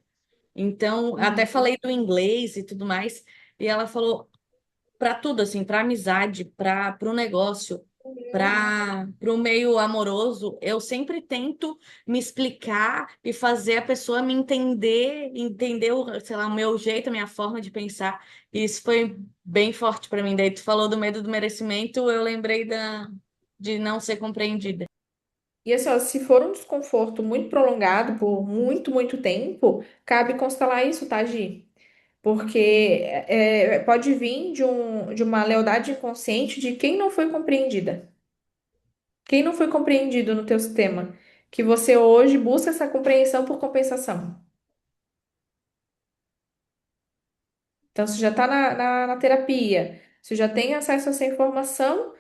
Então, até Uhum. falei do inglês e tudo mais, e ela falou para tudo, assim, para amizade, para o negócio, para o meio amoroso, eu sempre tento me explicar e fazer a pessoa me entender o, sei lá, o meu jeito, a minha forma de pensar. E isso foi bem forte para mim. Daí tu falou do medo do merecimento, eu lembrei de não ser compreendida. E assim, ó, se for um desconforto muito prolongado por muito tempo, cabe constelar isso, tá, Gi? Porque pode vir de uma lealdade inconsciente de quem não foi compreendida. Quem não foi compreendido no teu sistema, que você hoje busca essa compreensão por compensação. Então, se já está na terapia, se já tem acesso a essa informação,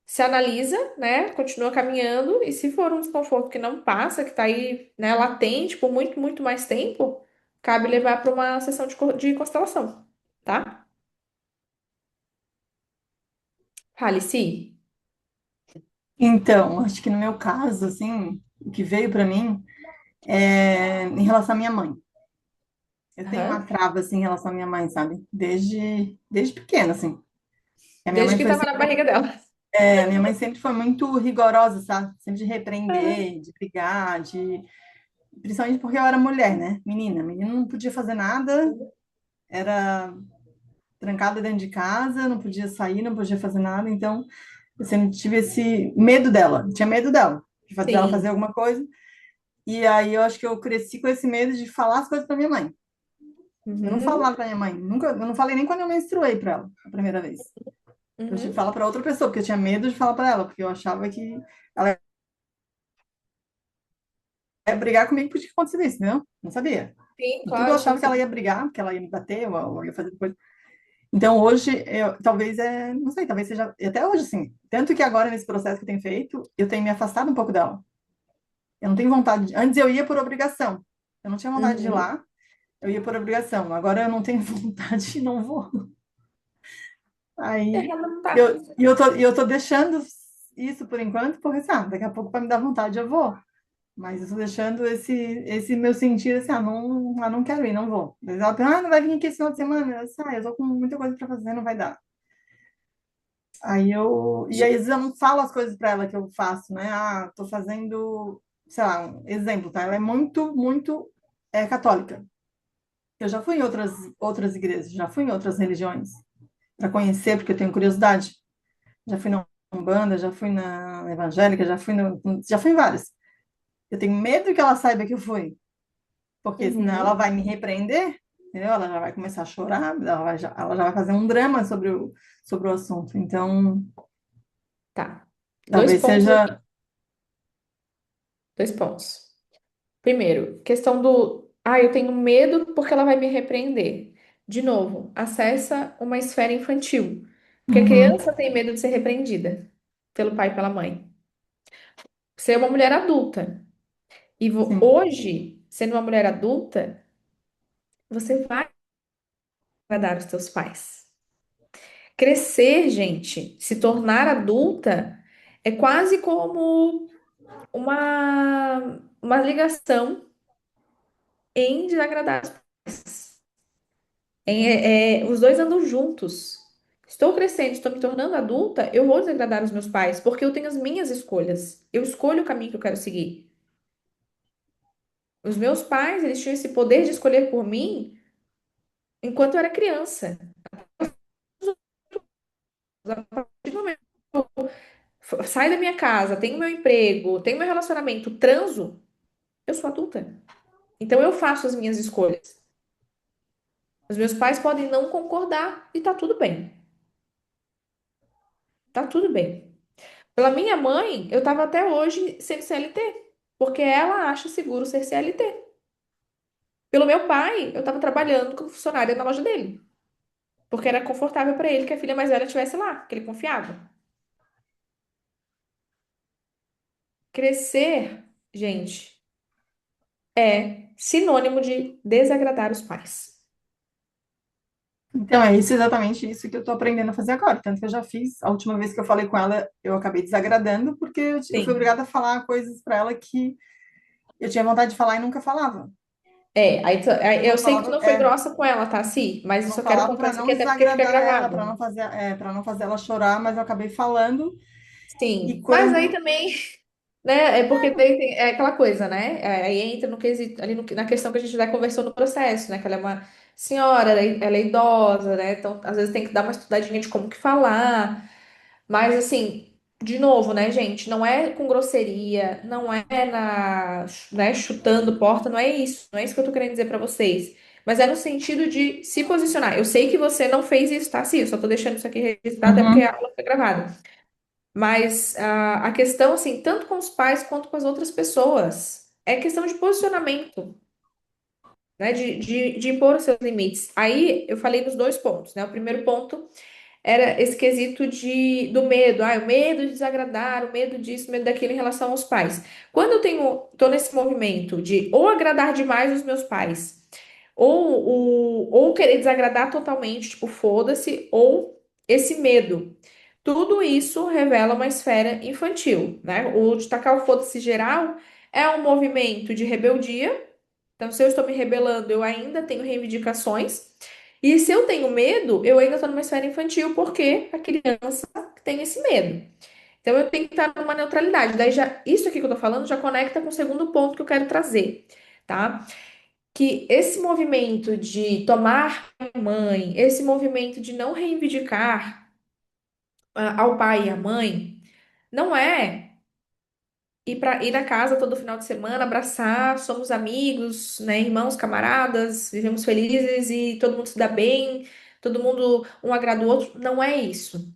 se analisa, né? Continua caminhando, e se for um desconforto que não passa, que está aí, né, latente por muito mais tempo, cabe levar para uma sessão de constelação, tá? Fale, sim. Então, acho que no meu caso, assim, o que veio para mim é em relação à minha mãe. Eu tenho uma Aham. trava, assim, em relação à minha mãe, sabe? Desde pequena, assim. A minha Desde mãe que foi estava na sempre, barriga dela. a minha mãe sempre foi muito rigorosa, sabe? Sempre de repreender, de brigar, principalmente porque eu era mulher, né? Menina não podia fazer nada, era trancada dentro de casa, não podia sair, não podia fazer nada, então eu sempre tive esse medo dela, tinha medo dela, dela fazer Sim. alguma coisa. E aí eu acho que eu cresci com esse medo de falar as coisas para minha mãe. Eu não Uhum. falava para minha mãe, nunca, eu não falei nem quando eu menstruei para ela, a primeira vez. Eu tive que Uhum. falar para outra pessoa, porque eu tinha medo de falar para ela, porque eu achava que ela ia brigar comigo por que aconteceu isso, entendeu? Não sabia. Sim, E tudo eu claro, sim, achava que ela sim. ia brigar, porque ela ia me bater, ou ia fazer coisa. Então hoje, talvez não sei, talvez seja, e até hoje, assim, tanto que agora nesse processo que eu tenho feito, eu tenho me afastado um pouco dela. Eu não tenho vontade, antes eu ia por obrigação. Eu não tinha vontade de ir Uhum. lá, eu ia por obrigação. Agora eu não tenho vontade e não vou. Aí Errado não tá. eu tô deixando isso por enquanto, porque assim, daqui a pouco vai me dar vontade, eu vou. Mas eu tô deixando esse meu sentir assim, não quero ir, não vou. Às vezes ela pensa, não vai vir aqui esse final de semana. Eu, disse, eu tô com muita coisa para fazer, não vai dar. E aí, às vezes eu não falo as coisas para ela que eu faço, né? Ah, tô fazendo, sei lá, um exemplo, tá? Ela é muito católica. Eu já fui em outras igrejas, já fui em outras religiões para conhecer, porque eu tenho curiosidade. Já fui na Umbanda, já fui na evangélica, já fui em várias. Eu tenho medo que ela saiba que eu fui, porque senão ela Uhum. vai me repreender, entendeu? Ela já vai começar a chorar, ela já vai fazer um drama sobre o assunto. Então, Tá. Dois talvez pontos aqui. seja. Dois pontos. Primeiro, questão do. Ah, eu tenho medo porque ela vai me repreender. De novo, acessa uma esfera infantil. Porque a Uhum, criança tem medo de ser repreendida pelo pai e pela mãe. Você é uma mulher adulta. E sim. hoje, sendo uma mulher adulta, você vai agradar os seus pais. Crescer, gente, se tornar adulta, é quase como uma ligação em desagradar os pais. Os dois andam juntos. Estou crescendo, estou me tornando adulta, eu vou desagradar os meus pais, porque eu tenho as minhas escolhas. Eu escolho o caminho que eu quero seguir. Os meus pais, eles tinham esse poder de escolher por mim enquanto eu era criança. A partir do momento que eu saio da minha casa, tenho meu emprego, tenho meu relacionamento, transo, eu sou adulta. Então eu faço as minhas escolhas. Os meus pais podem não concordar e tá tudo bem. Tá tudo bem. Pela minha mãe, eu tava até hoje sendo CLT, porque ela acha seguro ser CLT. Pelo meu pai, eu tava trabalhando como funcionária na loja dele, porque era confortável para ele que a filha mais velha estivesse lá, que ele confiava. Crescer, gente, é sinônimo de desagradar os pais. Então, é isso, exatamente isso que eu tô aprendendo a fazer agora. Tanto que eu já fiz, a última vez que eu falei com ela, eu acabei desagradando, porque eu fui Sim. obrigada a falar coisas para ela que eu tinha vontade de falar e nunca falava. Aí Não eu sei que tu falava, não foi grossa com ela, tá? Sim, mas eu eu não só quero falava pontuar para isso não aqui até porque fica desagradar ela, gravado. para não fazer ela chorar, mas eu acabei falando. E Sim, mas aí quando. também, né? É porque daí é aquela coisa, né? Aí entra no quesito, ali na questão que a gente já conversou no processo, né? Que ela é uma senhora, ela é idosa, né? Então, às vezes tem que dar uma estudadinha de como que falar. Mas assim, de novo, né, gente? Não é com grosseria, não é né, chutando porta, não é isso. Não é isso que eu tô querendo dizer pra vocês. Mas é no sentido de se posicionar. Eu sei que você não fez isso, tá? Sim, eu só tô deixando isso aqui registrado, é porque Uhum, a aula foi gravada. Mas a questão, assim, tanto com os pais quanto com as outras pessoas, é questão de posicionamento, né? De impor os seus limites. Aí eu falei nos dois pontos, né? O primeiro ponto era esse quesito do medo, o medo de desagradar, o medo disso, o medo daquilo em relação aos pais. Quando eu tô nesse movimento de ou agradar demais os meus pais, ou querer desagradar totalmente, tipo, foda-se, ou esse medo. Tudo isso revela uma esfera infantil, né? O de tacar o foda-se geral é um movimento de rebeldia. Então, se eu estou me rebelando, eu ainda tenho reivindicações. E se eu tenho medo, eu ainda estou numa esfera infantil, porque a criança tem esse medo. Então, eu tenho que estar numa neutralidade. Daí, já, isso aqui que eu tô falando já conecta com o segundo ponto que eu quero trazer, tá? Que esse movimento de tomar mãe, esse movimento de não reivindicar ao pai e à mãe, não é ir na casa todo final de semana, abraçar, somos amigos, né, irmãos, camaradas, vivemos felizes e todo mundo se dá bem, todo mundo um agrada o outro. Não é isso.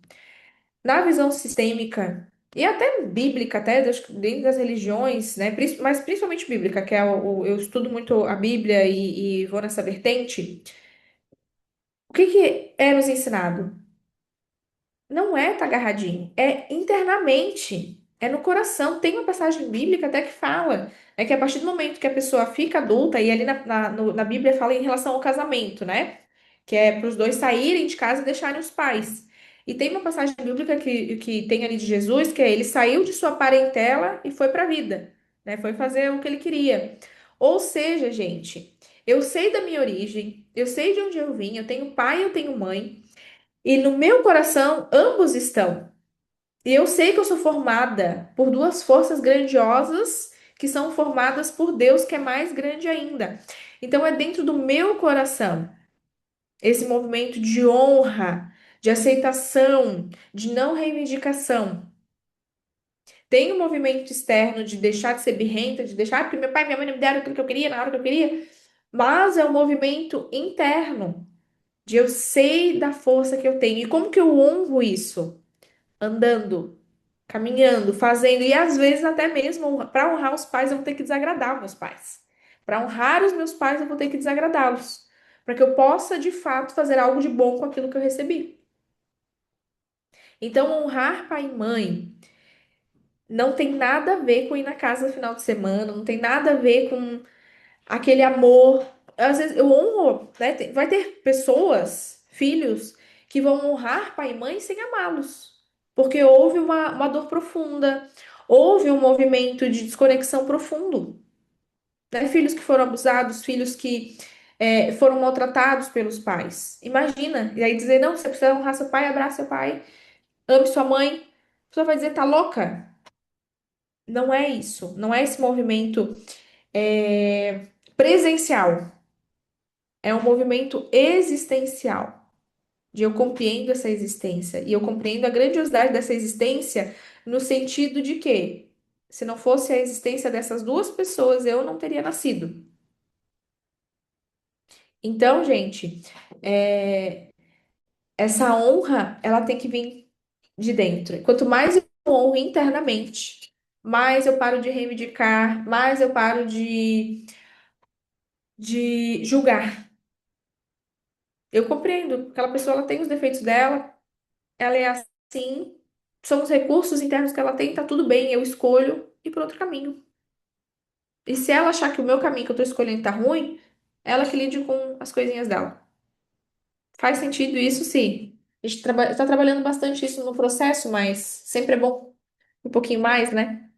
Na visão sistêmica e até bíblica, até dentro das religiões, né, mas principalmente bíblica, que é eu estudo muito a Bíblia e vou nessa vertente. O que que é nos ensinado? Não é tá agarradinho, é internamente, é no coração. Tem uma passagem bíblica até que fala, é que a partir do momento que a pessoa fica adulta, e ali na Bíblia fala em relação ao casamento, né? Que é para os dois saírem de casa e deixarem os pais. E tem uma passagem bíblica que tem ali de Jesus, que é ele saiu de sua parentela e foi para a vida, né? Foi fazer o que ele queria. Ou seja, gente, eu sei da minha origem, eu sei de onde eu vim, eu tenho pai, eu tenho mãe. E no meu coração, ambos estão. E eu sei que eu sou formada por duas forças grandiosas que são formadas por Deus, que é mais grande ainda. Então é dentro do meu coração esse movimento de honra, de aceitação, de não reivindicação. Tem um movimento externo de deixar de ser birrenta, de deixar, porque meu pai e minha mãe não me deram aquilo que eu queria na hora que eu queria, mas é um movimento interno de eu sei da força que eu tenho. E como que eu honro isso? Andando, caminhando, fazendo, e às vezes até mesmo para honrar os pais eu vou ter que desagradar os meus pais. Para honrar os meus pais eu vou ter que desagradá-los, para que eu possa de fato fazer algo de bom com aquilo que eu recebi. Então, honrar pai e mãe não tem nada a ver com ir na casa no final de semana, não tem nada a ver com aquele amor. Às vezes eu honro, né? Vai ter pessoas, filhos, que vão honrar pai e mãe sem amá-los, porque houve uma dor profunda, houve um movimento de desconexão profundo, né? Filhos que foram abusados, filhos que foram maltratados pelos pais. Imagina, e aí dizer, não, você precisa honrar seu pai, abraça seu pai, ame sua mãe. A pessoa vai dizer, tá louca? Não é isso, não é esse movimento presencial, é um movimento existencial. De eu compreendo essa existência e eu compreendo a grandiosidade dessa existência no sentido de que, se não fosse a existência dessas duas pessoas, eu não teria nascido. Então, gente, essa honra, ela tem que vir de dentro. Quanto mais eu honro internamente, mais eu paro de reivindicar, mais eu paro de julgar. Eu compreendo, aquela pessoa ela tem os defeitos dela, ela é assim, são os recursos internos que ela tem, tá tudo bem, eu escolho ir por outro caminho. E se ela achar que o meu caminho que eu tô escolhendo tá ruim, ela que lide com as coisinhas dela. Faz sentido isso, sim. A gente tá trabalhando bastante isso no processo, mas sempre é bom um pouquinho mais, né?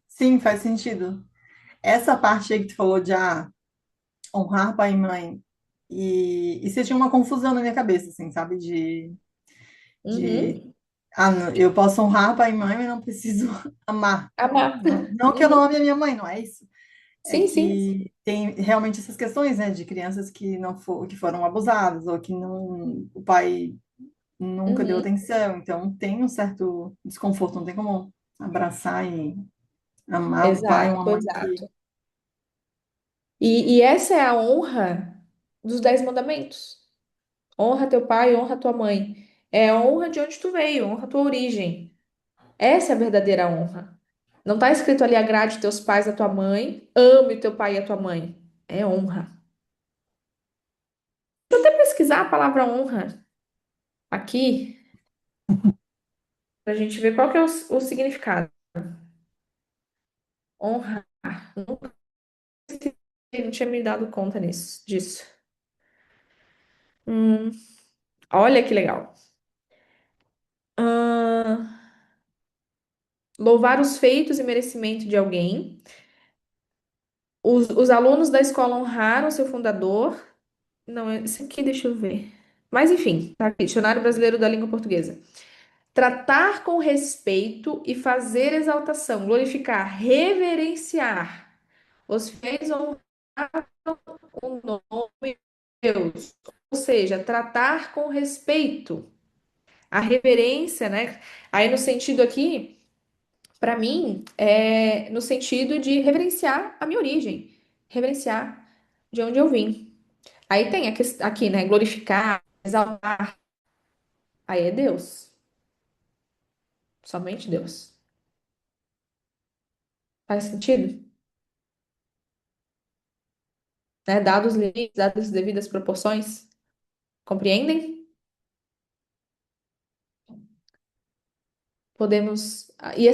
Sim, faz sentido. Essa parte aí que tu falou de honrar pai e mãe, e você tinha uma confusão na minha cabeça, assim, sabe? De Uhum. não, eu posso honrar pai e mãe, mas não preciso amar. Amar. Não, não que eu não Uhum. ame a minha mãe, não é isso. É Sim, sim. que tem realmente essas questões, né, de crianças que não que foram abusadas ou que não, o pai nunca deu Uhum. atenção, então tem um certo desconforto, não tem como abraçar e amar um pai ou uma Exato, mãe que. exato. E essa é a honra dos 10 mandamentos. Honra teu pai, honra tua mãe. É a honra de onde tu veio, honra tua origem. Essa é a verdadeira honra. Não está escrito ali agrade teus pais a tua mãe, ame o teu pai e a tua mãe. É honra. Vou até pesquisar a palavra honra aqui para a gente ver qual que é o significado. Honra. Nunca não tinha me dado conta disso. Hum, olha que legal. Ahn, louvar os feitos e merecimento de alguém. Os alunos da escola honraram seu fundador. Não, esse aqui deixa eu ver. Mas enfim, tá aqui, Dicionário Brasileiro da Língua Portuguesa. Tratar com respeito e fazer exaltação, glorificar, reverenciar. Os fiéis honraram o nome de Deus. Ou seja, tratar com respeito. A reverência, né? Aí no sentido aqui, para mim, é no sentido de reverenciar a minha origem, reverenciar de onde eu vim. Aí tem aqui, né? Glorificar, exaltar. Aí é Deus, somente Deus. Faz sentido? Né? Dados os limites, dadas as devidas proporções. Compreendem? Podemos. E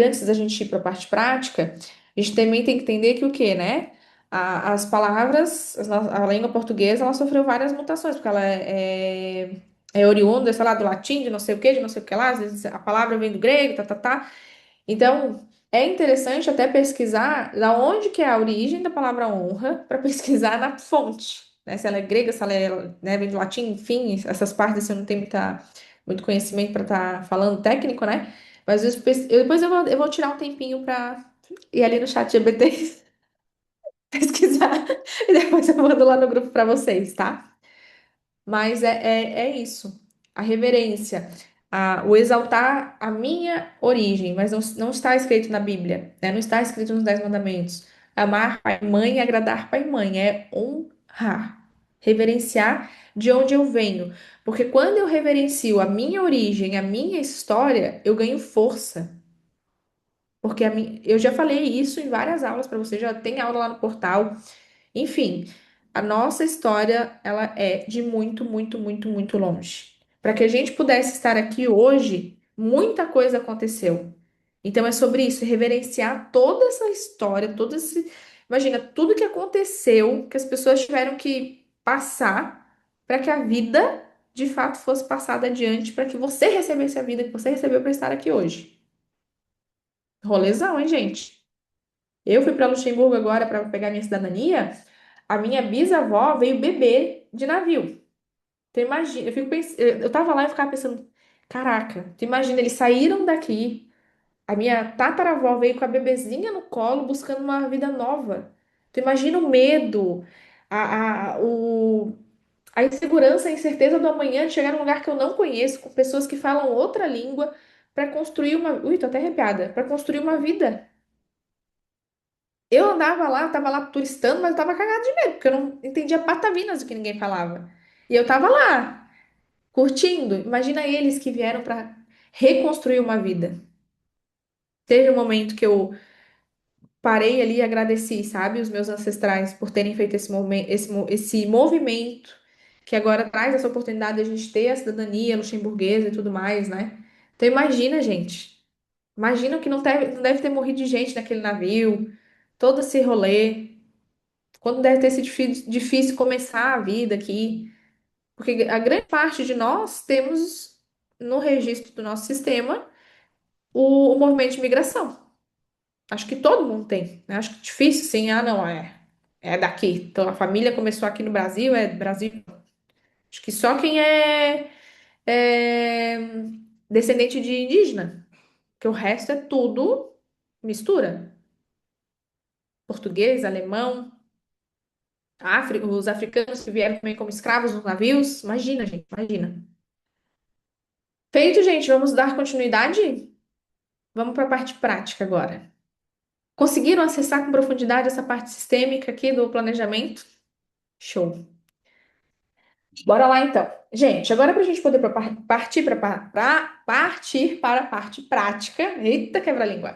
antes da gente ir para a parte prática, a gente também tem que entender que o quê, né? As palavras, a língua portuguesa, ela sofreu várias mutações, porque ela é oriunda, sei lá, do latim, de não sei o quê, de não sei o que lá, às vezes a palavra vem do grego, tá, tá, tá. Então, é interessante até pesquisar da onde que é a origem da palavra honra para pesquisar na fonte, né? Se ela é grega, se ela é, né, vem do latim, enfim, essas partes eu não tenho muito conhecimento para estar falando técnico, né? Mas depois eu vou tirar um tempinho para ir ali no chat GPT pesquisar e depois eu mando lá no grupo para vocês, tá? Mas é isso. A reverência, o exaltar a minha origem, mas não está escrito na Bíblia, né? Não está escrito nos 10 mandamentos. Amar pai e mãe e agradar pai e mãe é honrar, reverenciar de onde eu venho. Porque quando eu reverencio a minha origem, a minha história, eu ganho força. Porque eu já falei isso em várias aulas para você, já tem aula lá no portal. Enfim, a nossa história, ela é de muito, muito, muito, muito longe. Para que a gente pudesse estar aqui hoje, muita coisa aconteceu. Então é sobre isso, reverenciar toda essa história, imagina, tudo que aconteceu, que as pessoas tiveram que passar para que a vida de fato fosse passada adiante, para que você recebesse a vida que você recebeu para estar aqui hoje. Rolezão, hein, gente? Eu fui para Luxemburgo agora para pegar minha cidadania. A minha bisavó veio bebê de navio. Então imagina, eu tava lá e ficava pensando, caraca, tu imagina, eles saíram daqui, a minha tataravó veio com a bebezinha no colo buscando uma vida nova. Tu imagina o medo, a insegurança, a incerteza do amanhã de chegar num lugar que eu não conheço, com pessoas que falam outra língua, para construir uma. Ui, tô até arrepiada. Para construir uma vida. Eu andava lá, tava lá turistando, mas eu tava cagada de medo, porque eu não entendia patavinas do que ninguém falava. E eu tava lá, curtindo. Imagina eles que vieram para reconstruir uma vida. Teve um momento que eu parei ali e agradeci, sabe, os meus ancestrais por terem feito esse movimento que agora traz essa oportunidade de a gente ter a cidadania luxemburguesa e tudo mais, né? Então imagina, gente. Imagina que não deve ter morrido de gente naquele navio, todo esse rolê. Quando deve ter sido difícil começar a vida aqui. Porque a grande parte de nós temos no registro do nosso sistema o movimento de migração. Acho que todo mundo tem, né? Acho que é difícil, sim. Ah, não, é daqui. Então a família começou aqui no Brasil, é do Brasil. Acho que só quem é descendente de indígena, que o resto é tudo mistura. Português, alemão, os africanos que vieram também como escravos nos navios. Imagina, gente, imagina. Feito, gente, vamos dar continuidade? Vamos para a parte prática agora. Conseguiram acessar com profundidade essa parte sistêmica aqui do planejamento? Show. Bora lá então. Gente, agora para a gente poder partir para a parte prática. Eita, quebra-língua. O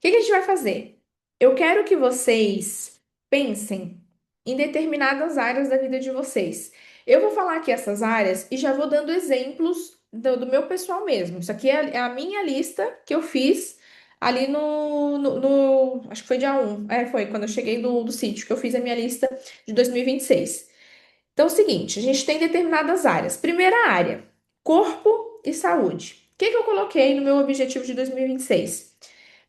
que a gente vai fazer? Eu quero que vocês pensem em determinadas áreas da vida de vocês. Eu vou falar aqui essas áreas e já vou dando exemplos do meu pessoal mesmo. Isso aqui é a minha lista que eu fiz ali acho que foi dia 1. Foi quando eu cheguei do sítio, que eu fiz a minha lista de 2026. Então, é o seguinte, a gente tem determinadas áreas. Primeira área, corpo e saúde. O que eu coloquei no meu objetivo de 2026?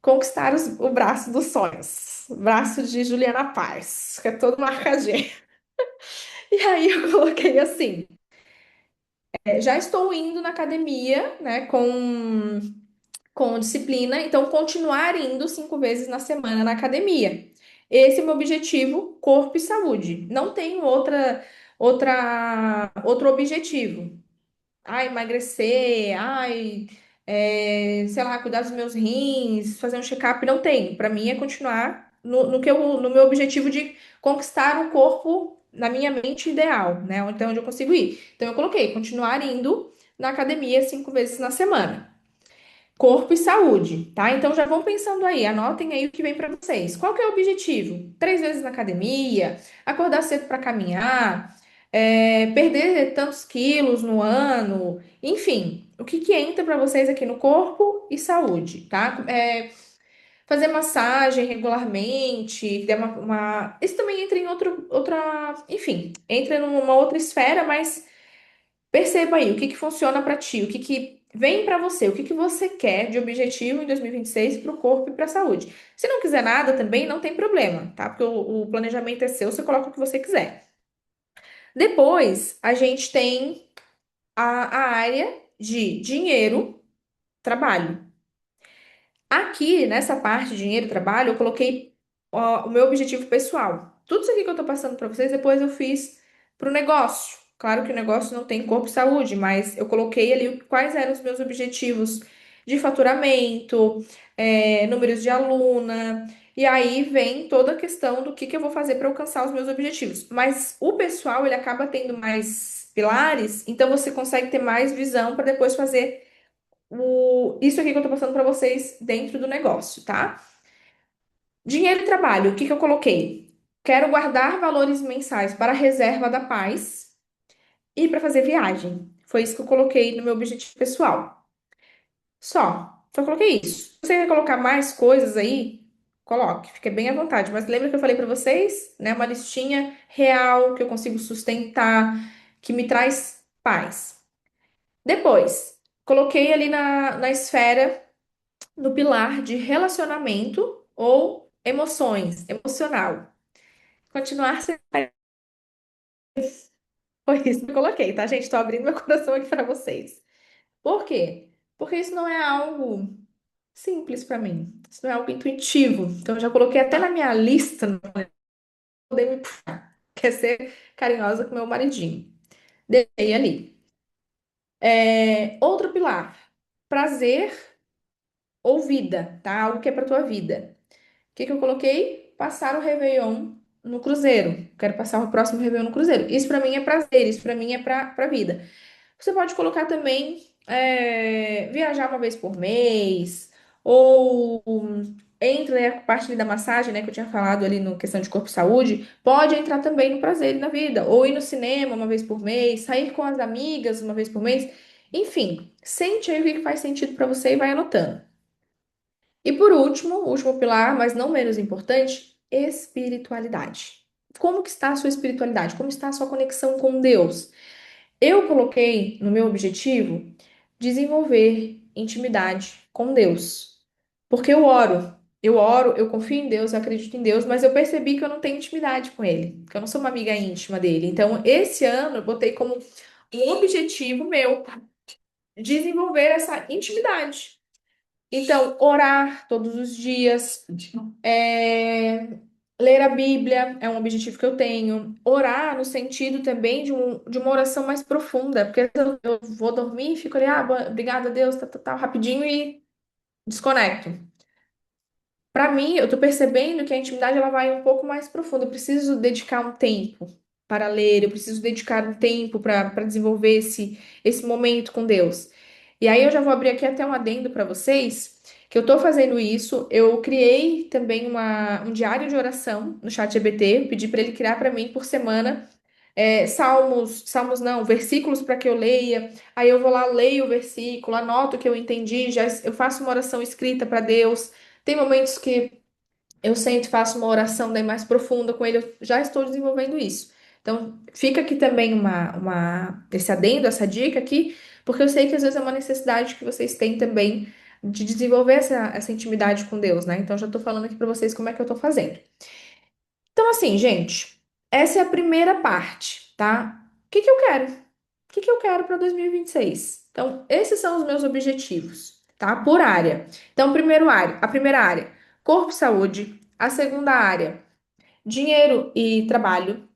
Conquistar o braço dos sonhos. O braço de Juliana Paz, que é todo marcadinho. E aí eu coloquei assim: já estou indo na academia, né, com disciplina, então continuar indo 5 vezes na semana na academia. Esse é o meu objetivo, corpo e saúde. Não tenho outro objetivo. Ai, emagrecer, ai, sei lá, cuidar dos meus rins, fazer um check-up, não tenho. Para mim é continuar no meu objetivo de conquistar um corpo na minha mente ideal, né? Então, onde eu consigo ir. Então, eu coloquei continuar indo na academia 5 vezes na semana. Corpo e saúde, tá? Então já vão pensando aí, anotem aí o que vem para vocês. Qual que é o objetivo? 3 vezes na academia, acordar cedo para caminhar, perder tantos quilos no ano, enfim, o que que entra para vocês aqui no corpo e saúde, tá? Fazer massagem regularmente, isso também entra em enfim, entra numa outra esfera, mas perceba aí o que que funciona para ti, o que que vem para você, o que que você quer de objetivo em 2026 para o corpo e para a saúde. Se não quiser nada também, não tem problema, tá? Porque o planejamento é seu, você coloca o que você quiser. Depois, a gente tem a área de dinheiro, trabalho. Aqui, nessa parte, dinheiro e trabalho, eu coloquei o meu objetivo pessoal. Tudo isso aqui que eu tô passando para vocês, depois eu fiz pro negócio. Claro que o negócio não tem corpo e saúde, mas eu coloquei ali quais eram os meus objetivos de faturamento, números de aluna, e aí vem toda a questão do que eu vou fazer para alcançar os meus objetivos. Mas o pessoal, ele acaba tendo mais pilares, então você consegue ter mais visão para depois fazer isso aqui que eu tô passando para vocês dentro do negócio, tá? Dinheiro e trabalho, o que que eu coloquei? Quero guardar valores mensais para a reserva da paz e para fazer viagem. Foi isso que eu coloquei no meu objetivo pessoal. Só coloquei isso. Se você quer colocar mais coisas aí, coloque, fique bem à vontade. Mas lembra que eu falei para vocês, né? Uma listinha real que eu consigo sustentar, que me traz paz. Depois, coloquei ali na esfera no pilar de relacionamento ou emoções, emocional. Continuar sendo. Foi isso que eu coloquei, tá, gente? Tô abrindo meu coração aqui pra vocês. Por quê? Porque isso não é algo simples pra mim. Isso não é algo intuitivo. Então, eu já coloquei até na minha lista, não poder me puxar. Quer ser carinhosa com meu maridinho. Deixei ali. Outro pilar. Prazer ou vida, tá? Algo que é pra tua vida. O que que eu coloquei? Passar o Réveillon no cruzeiro. Quero passar o próximo Réveillon no cruzeiro. Isso pra mim é prazer, isso pra mim é pra vida. Você pode colocar também viajar uma vez por mês, ou entra aí a parte ali da massagem, né, que eu tinha falado ali no questão de corpo e saúde, pode entrar também no prazer e na vida, ou ir no cinema uma vez por mês, sair com as amigas uma vez por mês, enfim, sente aí o que que faz sentido para você e vai anotando. E por último, o último pilar, mas não menos importante, espiritualidade. Como que está a sua espiritualidade? Como está a sua conexão com Deus? Eu coloquei no meu objetivo desenvolver intimidade com Deus. Porque eu oro, eu confio em Deus, eu acredito em Deus, mas eu percebi que eu não tenho intimidade com Ele, que eu não sou uma amiga íntima dele. Então, esse ano eu botei como um objetivo meu desenvolver essa intimidade. Então, orar todos os dias, é, ler a Bíblia é um objetivo que eu tenho. Orar no sentido também de uma oração mais profunda, porque eu vou dormir e fico ali, obrigada a Deus, rapidinho e desconecto. Para mim, eu tô percebendo que a intimidade ela vai um pouco mais profunda. Eu preciso dedicar um tempo para ler, eu preciso dedicar um tempo para desenvolver esse momento com Deus. E aí eu já vou abrir aqui até um adendo para vocês, que eu tô fazendo isso. Eu criei também um diário de oração no chat GBT, pedi para ele criar para mim por semana. Salmos não, versículos para que eu leia. Aí eu vou lá, leio o versículo, anoto o que eu entendi, já eu faço uma oração escrita para Deus. Tem momentos que eu sento e faço uma oração daí mais profunda com ele, eu já estou desenvolvendo isso. Então, fica aqui também esse adendo, essa dica aqui, porque eu sei que às vezes é uma necessidade que vocês têm também de desenvolver essa intimidade com Deus, né? Então, já estou falando aqui para vocês como é que eu estou fazendo. Então, assim, gente, essa é a primeira parte, tá? O que que eu quero? O que que eu quero para 2026? Então, esses são os meus objetivos, tá? Por área. Então, a primeira área, corpo e saúde. A segunda área, dinheiro e trabalho.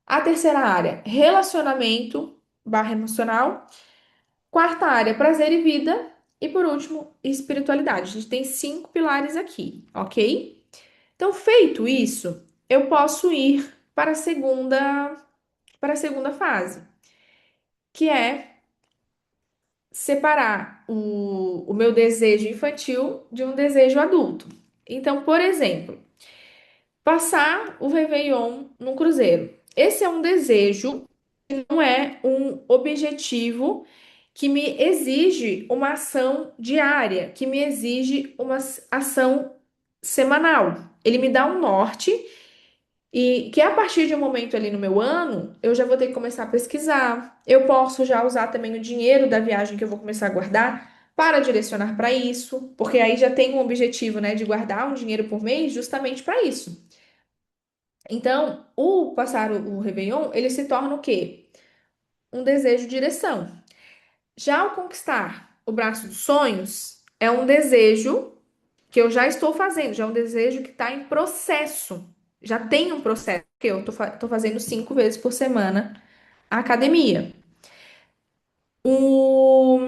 A terceira área, relacionamento barra emocional. Quarta área, prazer e vida. E por último, espiritualidade. A gente tem 5 pilares aqui, ok? Então, feito isso, eu posso ir para a segunda fase, que é separar o meu desejo infantil de um desejo adulto. Então, por exemplo, passar o Réveillon num cruzeiro. Esse é um desejo, não é um objetivo que me exige uma ação diária, que me exige uma ação semanal. Ele me dá um norte e que a partir de um momento ali no meu ano, eu já vou ter que começar a pesquisar. Eu posso já usar também o dinheiro da viagem que eu vou começar a guardar para direcionar para isso, porque aí já tem um objetivo, né, de guardar um dinheiro por mês justamente para isso. Então, o passar o Réveillon, ele se torna o quê? Um desejo de direção. Já o conquistar o braço dos sonhos é um desejo que eu já estou fazendo, já é um desejo que está em processo. Já tem um processo, que eu tô fazendo 5 vezes por semana a academia. O,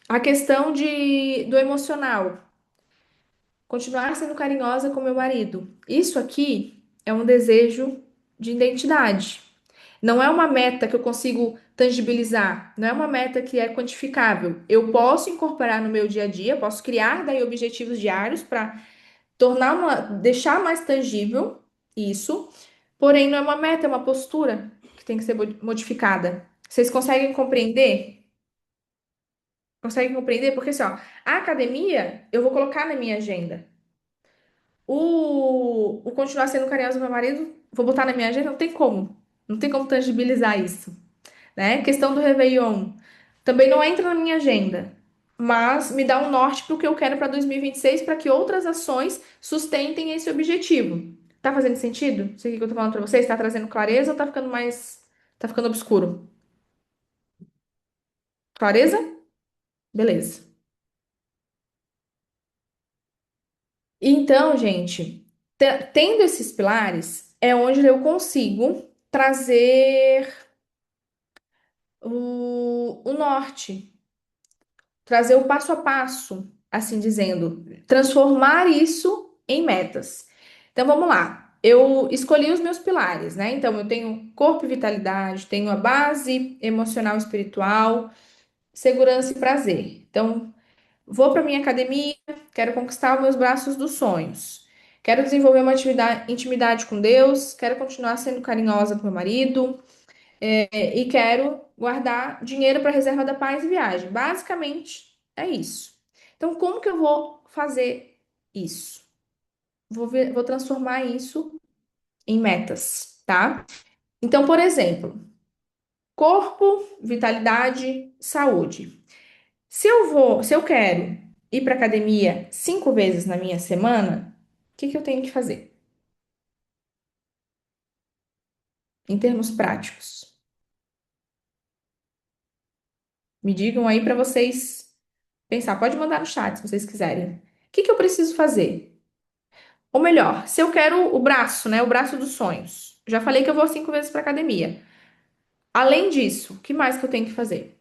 a questão do emocional, continuar sendo carinhosa com meu marido. Isso aqui é um desejo de identidade. Não é uma meta que eu consigo tangibilizar, não é uma meta que é quantificável. Eu posso incorporar no meu dia a dia, posso criar daí objetivos diários para deixar mais tangível isso, porém não é uma meta, é uma postura que tem que ser modificada. Vocês conseguem compreender? Conseguem compreender? Porque assim, ó, a academia eu vou colocar na minha agenda. O continuar sendo carinhosa com meu marido, vou botar na minha agenda, não tem como. Não tem como tangibilizar isso, né? Questão do Réveillon também não entra na minha agenda. mas me dá um norte para o que eu quero para 2026, para que outras ações sustentem esse objetivo. Tá fazendo sentido? Isso aqui que eu tô falando para vocês, tá trazendo clareza ou tá ficando mais, tá ficando obscuro? Clareza? Beleza. Então, gente, tendo esses pilares, é onde eu consigo trazer o norte, trazer o passo a passo, assim dizendo, transformar isso em metas. Então, vamos lá. Eu escolhi os meus pilares, né? Então, eu tenho corpo e vitalidade, tenho a base emocional e espiritual, segurança e prazer. Então, vou para minha academia, quero conquistar os meus braços dos sonhos. Quero desenvolver uma intimidade com Deus, quero continuar sendo carinhosa com meu marido, e quero guardar dinheiro para reserva da paz e viagem. Basicamente, é isso. Então, como que eu vou fazer isso? Vou transformar isso em metas, tá? Então, por exemplo, corpo, vitalidade, saúde. Se eu quero ir para academia 5 vezes na minha semana, o que que eu tenho que fazer? Em termos práticos. Me digam aí para vocês pensar. Pode mandar no chat se vocês quiserem. O que que eu preciso fazer? Ou melhor, se eu quero o braço, né? O braço dos sonhos. Já falei que eu vou 5 vezes para academia. Além disso, o que mais que eu tenho que fazer?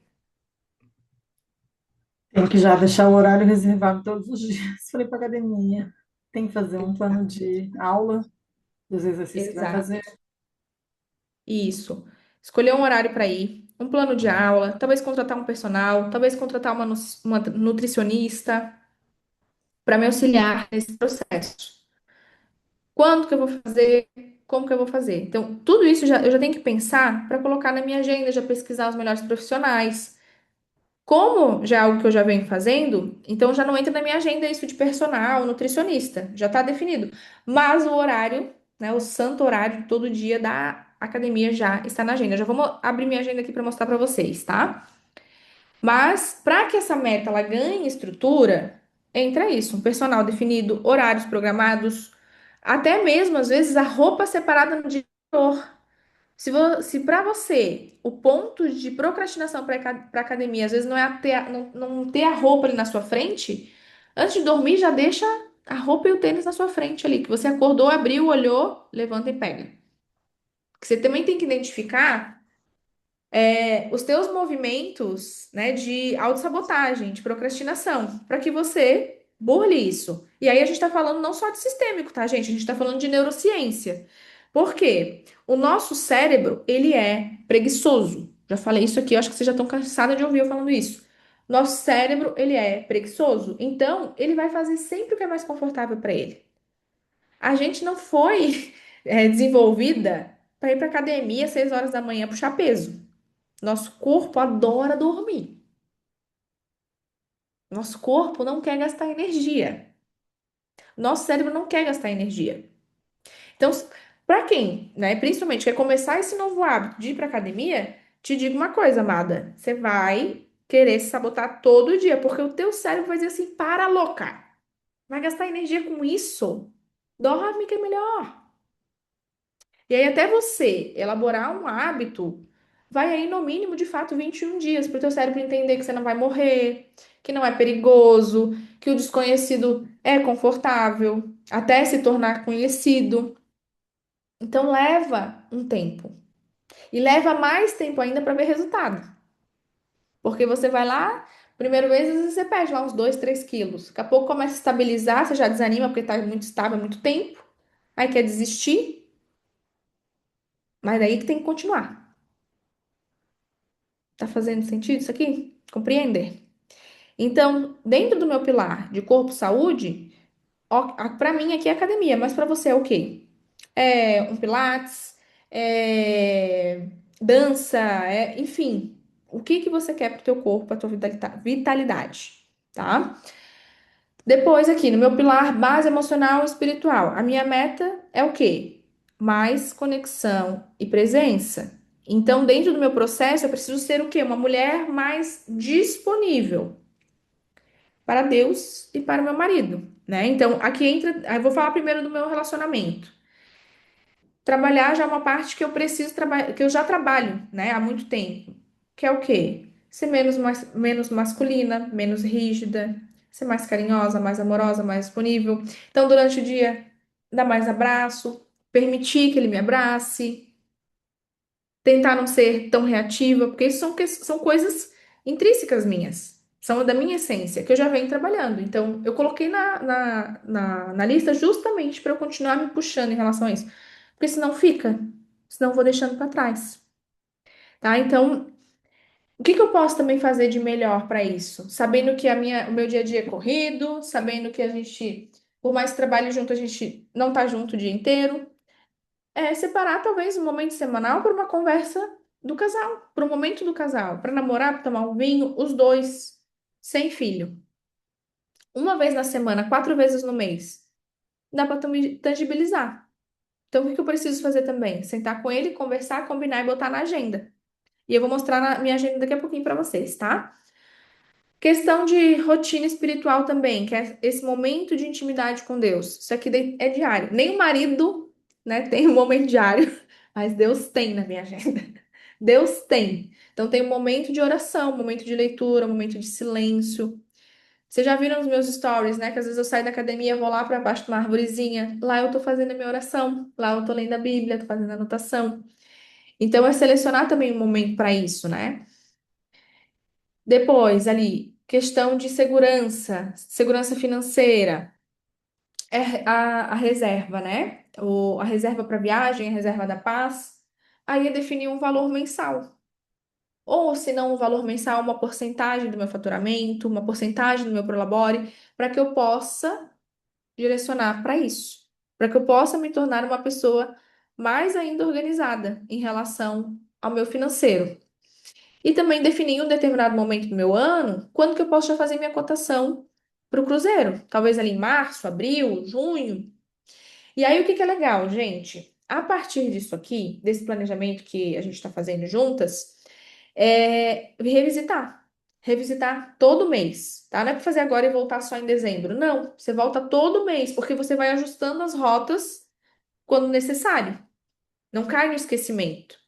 Tem que já deixar o horário reservado todos os dias para ir para academia. Tem que fazer um plano de aula dos exercícios que vai Exato. fazer. Isso. Escolher um horário para ir, um plano de aula, talvez contratar um personal, talvez contratar uma nutricionista para me auxiliar nesse processo. Quando que eu vou fazer? Como que eu vou fazer? Então, tudo isso eu já tenho que pensar para colocar na minha agenda, já pesquisar os melhores profissionais. Como já é algo que eu já venho fazendo, então já não entra na minha agenda isso de personal, nutricionista, já está definido. Mas o horário, né, o santo horário todo dia da academia já está na agenda. Já vamos abrir minha agenda aqui para mostrar para vocês, tá? Mas para que essa meta ela ganhe estrutura, entra isso, um personal definido, horários programados, até mesmo às vezes a roupa separada no dia anterior. Se para você o ponto de procrastinação para academia às vezes não é não ter a roupa ali na sua frente, antes de dormir já deixa a roupa e o tênis na sua frente ali, que você acordou, abriu, olhou, levanta e pega. Que você também tem que identificar os teus movimentos, né, de autossabotagem, de procrastinação, para que você burle isso. E aí a gente está falando não só de sistêmico, tá, gente? A gente está falando de neurociência. Por quê? O nosso cérebro, ele é preguiçoso. Já falei isso aqui, eu acho que vocês já estão cansados de ouvir eu falando isso. Nosso cérebro, ele é preguiçoso. Então, ele vai fazer sempre o que é mais confortável para ele. A gente não foi, desenvolvida para ir para academia às 6 horas da manhã puxar peso. Nosso corpo adora dormir. Nosso corpo não quer gastar energia. Nosso cérebro não quer gastar energia. Então, para quem, né, principalmente quer começar esse novo hábito de ir para academia, te digo uma coisa, amada, você vai querer se sabotar todo dia, porque o teu cérebro vai dizer assim, para louca. Vai gastar energia com isso? Dorme que é melhor. E aí, até você elaborar um hábito, vai aí no mínimo, de fato, 21 dias para o teu cérebro entender que você não vai morrer, que não é perigoso, que o desconhecido é confortável, até se tornar conhecido. Então, leva um tempo. E leva mais tempo ainda para ver resultado. Porque você vai lá, primeiro mês, às vezes você perde lá uns 2, 3 quilos. Daqui a pouco começa a estabilizar, você já desanima porque está muito estável há muito tempo. Aí quer desistir, mas daí que tem que continuar. Tá fazendo sentido isso aqui? Compreender? Então, dentro do meu pilar de corpo saúde, para mim aqui é academia, mas para você é o quê? É um pilates, é dança, enfim, o que que você quer pro teu corpo, pra tua vitalidade, tá? Depois aqui no meu pilar base emocional e espiritual, a minha meta é o quê? Mais conexão e presença. Então, dentro do meu processo, eu preciso ser o quê? Uma mulher mais disponível. para Deus e para o meu marido, né? Então, aqui entra, aí eu vou falar primeiro do meu relacionamento. Trabalhar já é uma parte que eu preciso trabalhar, que eu já trabalho, né, há muito tempo. Que é o quê? Ser menos masculina, menos rígida, ser mais carinhosa, mais amorosa, mais disponível. Então, durante o dia, dar mais abraço, permitir que ele me abrace, tentar não ser tão reativa, porque isso são coisas intrínsecas minhas, são da minha essência, que eu já venho trabalhando. Então, eu coloquei na lista justamente para eu continuar me puxando em relação a isso, porque senão eu vou deixando para trás, tá? Então, o que que eu posso também fazer de melhor para isso? Sabendo que o meu dia a dia é corrido, sabendo que a gente, por mais que trabalhe junto, a gente não tá junto o dia inteiro. Separar talvez um momento semanal para uma conversa do casal, para um momento do casal, para namorar, para tomar um vinho, os dois, sem filho. Uma vez na semana, 4 vezes no mês. Dá para tangibilizar. Então, o que que eu preciso fazer também? Sentar com ele, conversar, combinar e botar na agenda. E eu vou mostrar na minha agenda daqui a pouquinho para vocês, tá? Questão de rotina espiritual também, que é esse momento de intimidade com Deus. Isso aqui é diário. Nem o marido, né, tem um momento diário, mas Deus tem na minha agenda. Deus tem. Então tem um momento de oração, um momento de leitura, um momento de silêncio. Vocês já viram nos meus stories, né? Que às vezes eu saio da academia, vou lá para baixo de uma arvorezinha. Lá eu tô fazendo a minha oração. Lá eu tô lendo a Bíblia, tô fazendo anotação. Então é selecionar também um momento para isso, né? Depois, ali, questão de segurança, segurança financeira, a reserva, né? A reserva para viagem, a reserva da paz. Aí é definir um valor mensal. Ou, se não, um valor mensal, uma porcentagem do meu faturamento, uma porcentagem do meu prolabore, para que eu possa direcionar para isso. Para que eu possa me tornar uma pessoa mais ainda organizada em relação ao meu financeiro. E também definir em um determinado momento do meu ano, quando que eu posso já fazer minha cotação para o cruzeiro. Talvez ali em março, abril, junho. E aí o que que é legal, gente? A partir disso aqui, desse planejamento que a gente está fazendo juntas, revisitar. Revisitar todo mês, tá? Não é para fazer agora e voltar só em dezembro. Não, você volta todo mês, porque você vai ajustando as rotas quando necessário. Não cai no esquecimento.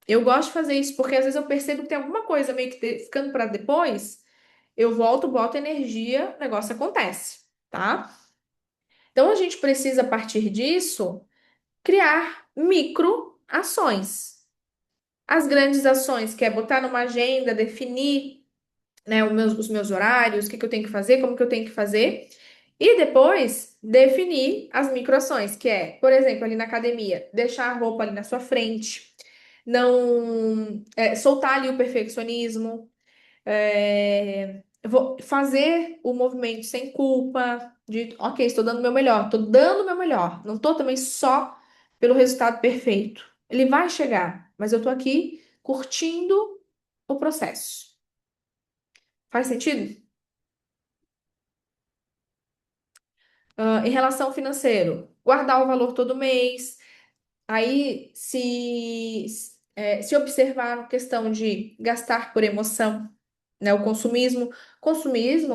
Eu gosto de fazer isso porque às vezes eu percebo que tem alguma coisa meio que ficando para depois, eu volto, boto energia, o negócio acontece, tá? Então a gente precisa, a partir disso, criar micro ações. As grandes ações, que é botar numa agenda, definir, né, os meus horários, o que que eu tenho que fazer, como que eu tenho que fazer. E depois definir as microações, que é, por exemplo, ali na academia, deixar a roupa ali na sua frente, não soltar ali o perfeccionismo, eu vou fazer o movimento sem culpa, de ok, estou dando o meu melhor, estou dando o meu melhor, não estou também só pelo resultado perfeito. Ele vai chegar, mas eu estou aqui curtindo o processo. Faz sentido? Em relação ao financeiro, guardar o valor todo mês. Aí, se observar a questão de gastar por emoção, né, o consumismo,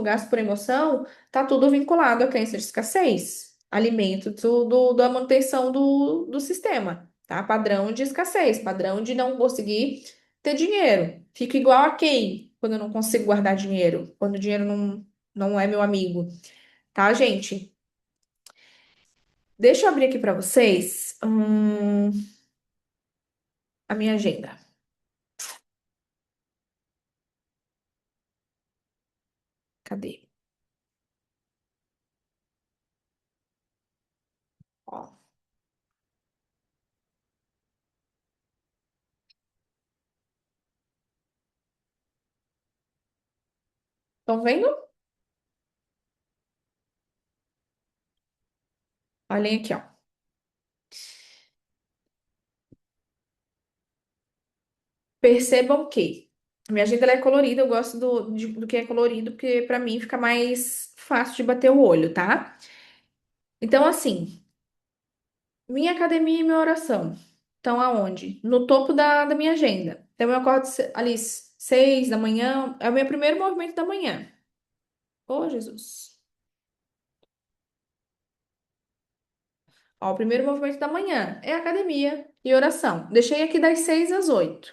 gasto por emoção, tá tudo vinculado à crença de escassez, alimento, tudo da manutenção do sistema, tá? Padrão de escassez, padrão de não conseguir ter dinheiro. Fico igual a quem quando eu não consigo guardar dinheiro, quando o dinheiro não é meu amigo, tá, gente? Deixa eu abrir aqui para vocês, a minha agenda. Cadê? Ó, estão vendo? Olhem aqui, ó. Percebam que minha agenda ela é colorida, eu gosto do que é colorido, porque pra mim fica mais fácil de bater o olho, tá? Então, assim, minha academia e minha oração estão aonde? No topo da minha agenda. Então, eu acordo ali 6 da manhã, é o meu primeiro movimento da manhã. Ô, Jesus. Ó, o primeiro movimento da manhã é academia e oração. Deixei aqui das 6 às 8.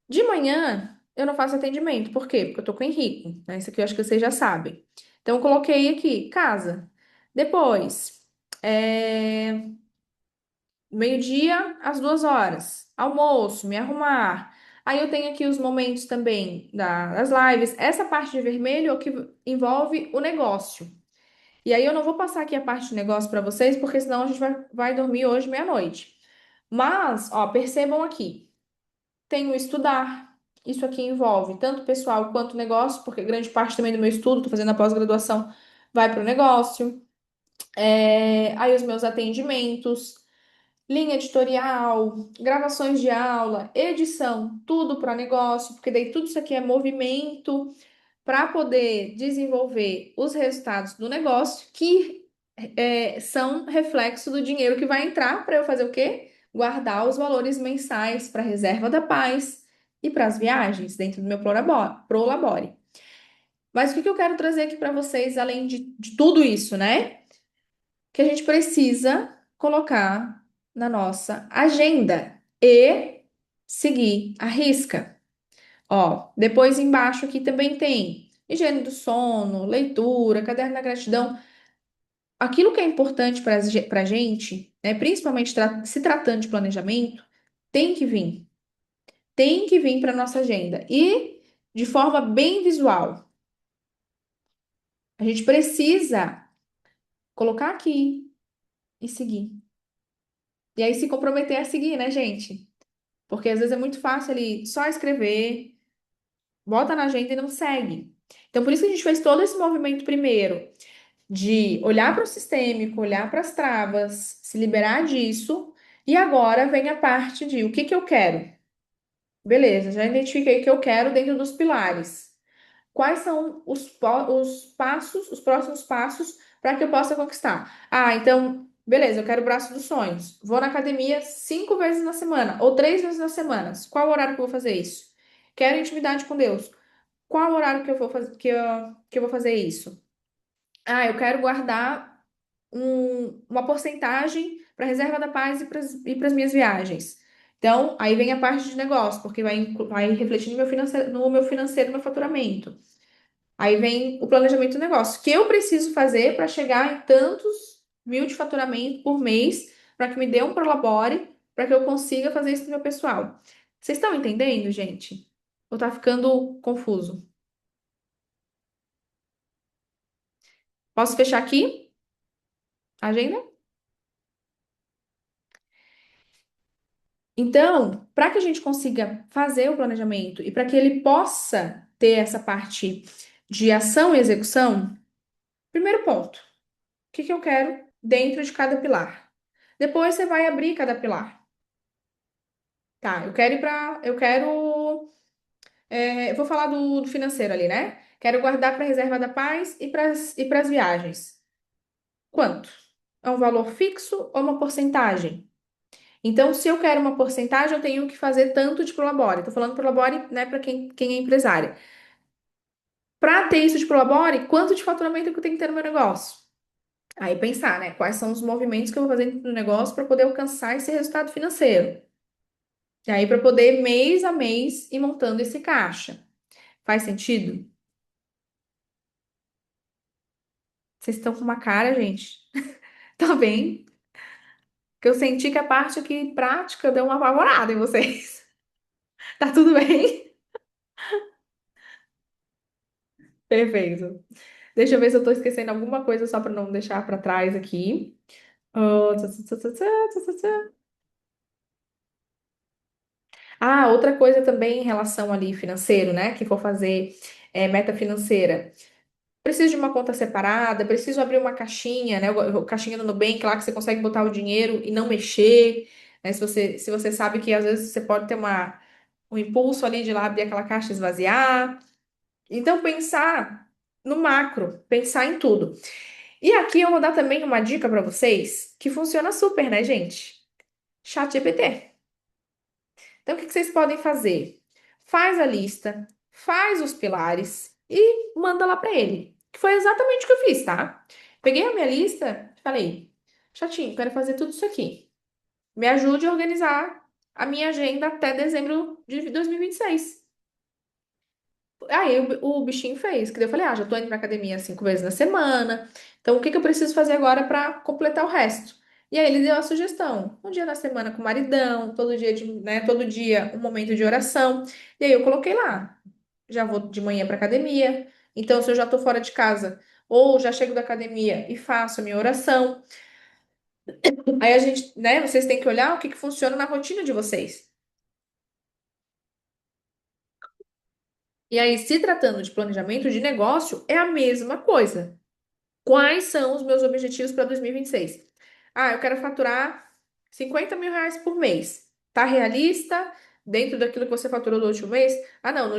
De manhã, eu não faço atendimento. Por quê? Porque eu tô com o Henrique, né? Isso aqui eu acho que vocês já sabem. Então, eu coloquei aqui, casa. Depois, meio-dia às 2 horas. Almoço, me arrumar. Aí eu tenho aqui os momentos também das lives. Essa parte de vermelho é o que envolve o negócio. E aí eu não vou passar aqui a parte de negócio para vocês, porque senão a gente vai dormir hoje meia-noite. Mas, ó, percebam aqui. Tem o estudar. Isso aqui envolve tanto pessoal quanto negócio, porque grande parte também do meu estudo, estou fazendo a pós-graduação, vai para o negócio. Aí os meus atendimentos, linha editorial, gravações de aula, edição, tudo para negócio, porque daí tudo isso aqui é movimento para poder desenvolver os resultados do negócio, que são reflexo do dinheiro que vai entrar para eu fazer o quê? Guardar os valores mensais para a reserva da paz e para as viagens dentro do meu Prolabore. Mas o que que eu quero trazer aqui para vocês, além de tudo isso, né? Que a gente precisa colocar na nossa agenda e seguir a risca. Ó, depois embaixo aqui também tem higiene do sono, leitura, caderno da gratidão. Aquilo que é importante para a gente, né, principalmente se tratando de planejamento, tem que vir. Tem que vir para nossa agenda. E de forma bem visual. A gente precisa colocar aqui e seguir. E aí se comprometer a seguir, né, gente? Porque às vezes é muito fácil ali só escrever, bota na agenda e não segue. Então, por isso que a gente fez todo esse movimento primeiro, de olhar para o sistêmico, olhar para as travas, se liberar disso, e agora vem a parte de o que que eu quero. Beleza, já identifiquei o que eu quero dentro dos pilares. Quais são os passos, os próximos passos para que eu possa conquistar? Ah, então, beleza, eu quero o braço dos sonhos. Vou na academia 5 vezes na semana ou 3 vezes na semana. Qual o horário que eu vou fazer isso? Quero intimidade com Deus. Qual o horário que eu vou fazer, que eu vou fazer isso? Ah, eu quero guardar uma porcentagem para reserva da paz e para as minhas viagens. Então, aí vem a parte de negócio, porque vai refletir no meu faturamento. Aí vem o planejamento do negócio, que eu preciso fazer para chegar em tantos mil de faturamento por mês, para que me dê um prolabore, para que eu consiga fazer isso no meu pessoal. Vocês estão entendendo, gente? Ou tá ficando confuso? Posso fechar aqui a agenda? Então, para que a gente consiga fazer o planejamento e para que ele possa ter essa parte de ação e execução, primeiro ponto, o que que eu quero dentro de cada pilar? Depois você vai abrir cada pilar. Tá, eu quero ir para. Eu quero. Eu vou falar do financeiro ali, né? Quero guardar para reserva da paz e para as viagens. Quanto? É um valor fixo ou uma porcentagem? Então, se eu quero uma porcentagem, eu tenho que fazer tanto de Prolabore. Estou falando Prolabore, né, para quem é empresária. Para ter isso de Prolabore, quanto de faturamento que eu tenho que ter no meu negócio? Aí pensar, né, quais são os movimentos que eu vou fazer dentro do negócio para poder alcançar esse resultado financeiro. E aí, para poder, mês a mês, ir montando esse caixa. Faz sentido? Vocês estão com uma cara, gente. Tá bem? Que eu senti que a parte aqui prática deu uma apavorada em vocês. Tá tudo bem? Perfeito. Deixa eu ver se eu tô esquecendo alguma coisa só para não deixar para trás aqui. Tsa, tsa, tsa, tsa, tsa, tsa, tsa. Ah, outra coisa também em relação ali financeiro, né? Que for fazer meta financeira. Preciso de uma conta separada, preciso abrir uma caixinha, né? Caixinha do Nubank lá que você consegue botar o dinheiro e não mexer, né? Se você sabe que às vezes você pode ter um impulso ali de ir lá abrir aquela caixa e esvaziar. Então, pensar no macro, pensar em tudo. E aqui eu vou dar também uma dica para vocês que funciona super, né, gente? ChatGPT. Então, o que que vocês podem fazer? Faz a lista, faz os pilares e manda lá pra ele. Que foi exatamente o que eu fiz, tá? Peguei a minha lista, falei, chatinho, quero fazer tudo isso aqui. Me ajude a organizar a minha agenda até dezembro de 2026. Aí o bichinho fez, que daí eu falei, já tô indo pra academia 5 vezes na semana, então o que que eu preciso fazer agora pra completar o resto? E aí ele deu a sugestão, um dia na semana com o maridão, todo dia, todo dia um momento de oração. E aí eu coloquei lá, já vou de manhã pra academia, então se eu já tô fora de casa, ou já chego da academia e faço a minha oração, aí a gente, vocês têm que olhar o que que funciona na rotina de vocês. E aí, se tratando de planejamento de negócio, é a mesma coisa. Quais são os meus objetivos para 2026? Eu quero faturar R$ 50.000 por mês. Tá realista? Dentro daquilo que você faturou no último mês? Não, no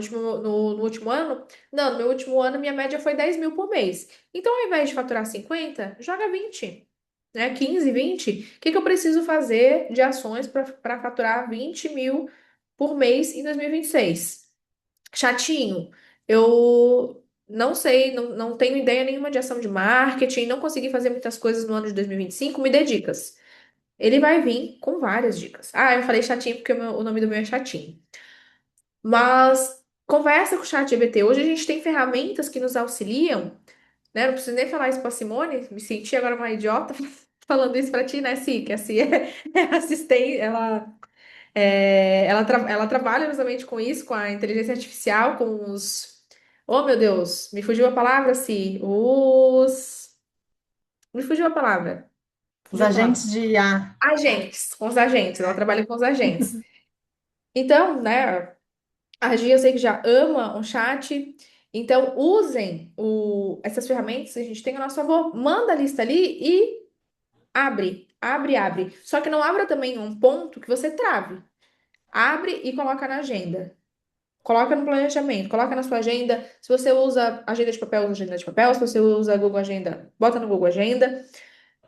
último ano? Não, no meu último ano minha média foi 10 mil por mês. Então, ao invés de faturar 50, joga 20, né? 15, 20. O que que eu preciso fazer de ações para faturar 20 mil por mês em 2026? Chatinho. Eu não sei, não tenho ideia nenhuma de ação de marketing, não consegui fazer muitas coisas no ano de 2025. Me dê dicas. Ele vai vir com várias dicas. Eu falei chatinho porque o nome do meu é chatinho. Mas conversa com o chat GPT. Hoje a gente tem ferramentas que nos auxiliam, né? Não preciso nem falar isso pra Simone, me senti agora uma idiota falando isso pra ti, né, Si? Que a Si é assistente, ela trabalha justamente com isso, com a inteligência artificial, com os. Oh, meu Deus, me fugiu a palavra, sim. Me fugiu a palavra. Os Fugiu a agentes palavra. de IA. Agentes, com os agentes. Ela trabalha com os agentes. Então, né, a Gia eu sei que já ama um chat. Então, usem essas ferramentas que a gente tem a nosso favor. Manda a lista ali e abre, abre, abre. Só que não abra também um ponto que você trave. Abre e coloca na agenda. Coloca no planejamento, coloca na sua agenda. Se você usa agenda de papel, usa agenda de papel. Se você usa Google Agenda, bota no Google Agenda.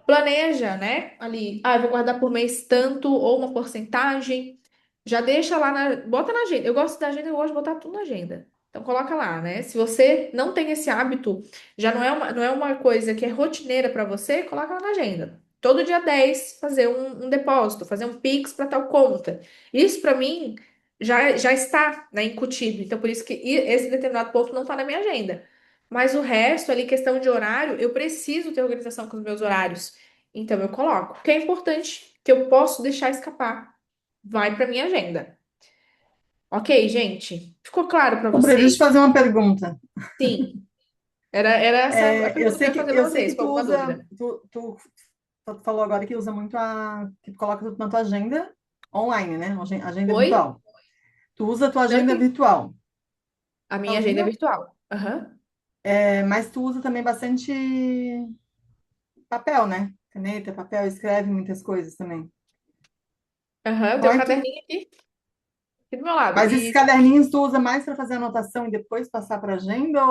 Planeja, né? Ali, eu vou guardar por mês tanto ou uma porcentagem. Já deixa lá bota na agenda. Eu gosto da agenda, eu gosto de botar tudo na agenda. Então coloca lá, né? Se você não tem esse hábito, já não é uma coisa que é rotineira para você, coloca lá na agenda. Todo dia 10 fazer um depósito, fazer um Pix para tal conta. Isso para mim já está, né, incutido. Então por isso que esse determinado ponto não está na minha agenda. Mas o resto, ali, questão de horário, eu preciso ter organização com os meus horários. Então eu coloco. O que é importante, que eu posso deixar escapar, vai para minha agenda. Ok, gente? Ficou claro para Ô, Breno, deixa eu vocês? te fazer uma pergunta. Sim. Era essa a Eu pergunta que eu sei ia que, fazer eu para sei vocês, que com tu alguma usa, dúvida. tu falou agora que usa muito que tu coloca tudo na tua agenda online, né? Agenda Oi? virtual. Tu usa a tua Não agenda entendi. virtual. A Tá minha agenda é ouvindo? virtual. Aham. Mas tu usa também bastante papel, né? Caneta, papel, escreve muitas coisas também. Aham, eu Qual tenho um é que... caderninho aqui do meu lado. Mas esses E, caderninhos tu usa mais para fazer anotação e depois passar para agenda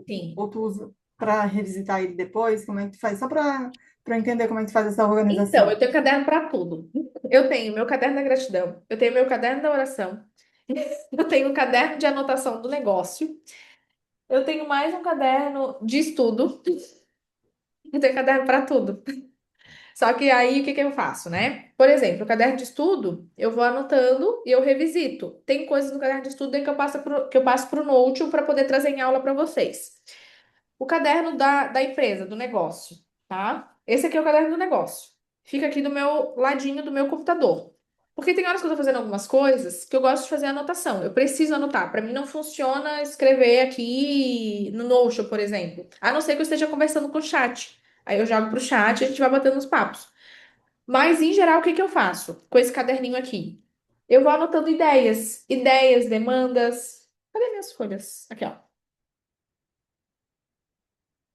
sim. ou tu usa para revisitar ele depois? Como é que tu faz? Só para entender como é que tu faz essa Então, organização. eu tenho caderno para tudo. Eu tenho meu caderno da gratidão. Eu tenho meu caderno da oração. Eu tenho um caderno de anotação do negócio. Eu tenho mais um caderno de estudo. Eu tenho caderno para tudo. Só que aí o que que eu faço, né? Por exemplo, o caderno de estudo, eu vou anotando e eu revisito. Tem coisas no caderno de estudo aí que eu passo pro Notion para poder trazer em aula para vocês. O caderno da empresa, do negócio, tá? Esse aqui é o caderno do negócio. Fica aqui do meu ladinho do meu computador. Porque tem horas que eu tô fazendo algumas coisas que eu gosto de fazer anotação. Eu preciso anotar. Para mim não funciona escrever aqui no Notion, por exemplo. A não ser que eu esteja conversando com o chat. Aí eu jogo pro chat e a gente vai batendo os papos. Mas, em geral, o que que eu faço com esse caderninho aqui? Eu vou anotando ideias, demandas. Cadê minhas folhas? Aqui, ó.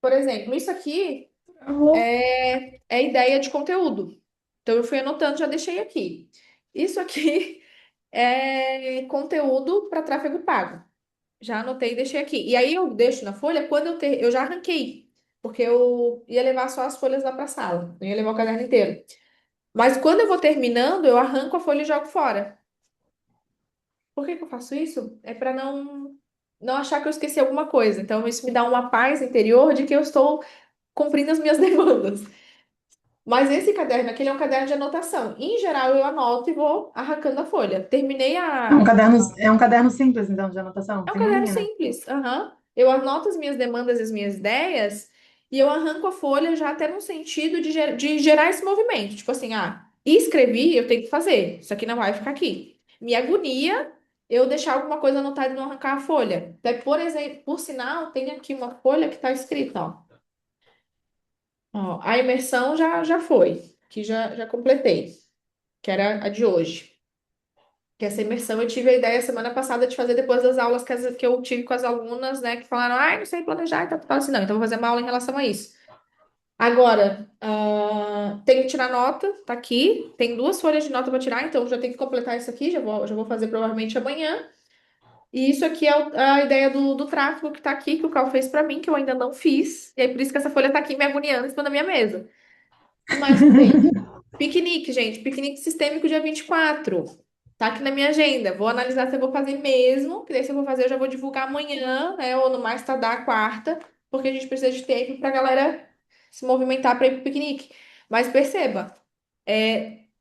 Por exemplo, isso aqui é ideia de conteúdo. Então, eu fui anotando, já deixei aqui. Isso aqui é conteúdo para tráfego pago. Já anotei e deixei aqui. E aí eu deixo na folha quando eu já arranquei, porque eu ia levar só as folhas lá para a sala, não ia levar o caderno inteiro. Mas quando eu vou terminando, eu arranco a folha e jogo fora. Por que que eu faço isso? É para não achar que eu esqueci alguma coisa. Então, isso me dá uma paz interior de que eu estou cumprindo as minhas demandas. Mas esse caderno aqui, ele é um caderno de anotação. Em geral, eu anoto e vou arrancando a folha. Terminei É um caderno simples, então, de anotação. É um Tem caderno linha, né? simples. Aham. Eu anoto as minhas demandas e as minhas ideias e eu arranco a folha já até no sentido de gerar esse movimento. Tipo assim, escrevi, eu tenho que fazer. Isso aqui não vai ficar aqui. Me agonia eu deixar alguma coisa anotada e não arrancar a folha. Até, por exemplo, por sinal, tem aqui uma folha que está escrita, ó. Ó, a imersão já foi, que já completei, que era a de hoje. Que essa imersão eu tive a ideia semana passada de fazer depois das aulas que eu tive com as alunas, né, que falaram, ai, não sei planejar e tal, tal, assim, não, então eu vou fazer uma aula em relação a isso. Agora, tenho que tirar nota, tá aqui, tem duas folhas de nota para tirar, então já tenho que completar isso aqui, já vou fazer provavelmente amanhã. E isso aqui é a ideia do tráfego que tá aqui, que o Cal fez para mim, que eu ainda não fiz, e aí por isso que essa folha tá aqui me agoniando em cima da minha mesa. Que mais que tem? Piquenique, gente. Piquenique sistêmico dia 24. Tá aqui na minha agenda. Vou analisar se eu vou fazer mesmo. Que daí se eu vou fazer, eu já vou divulgar amanhã, né? Ou no mais tardar quarta. Porque a gente precisa de tempo pra galera se movimentar para ir pro piquenique. Mas perceba,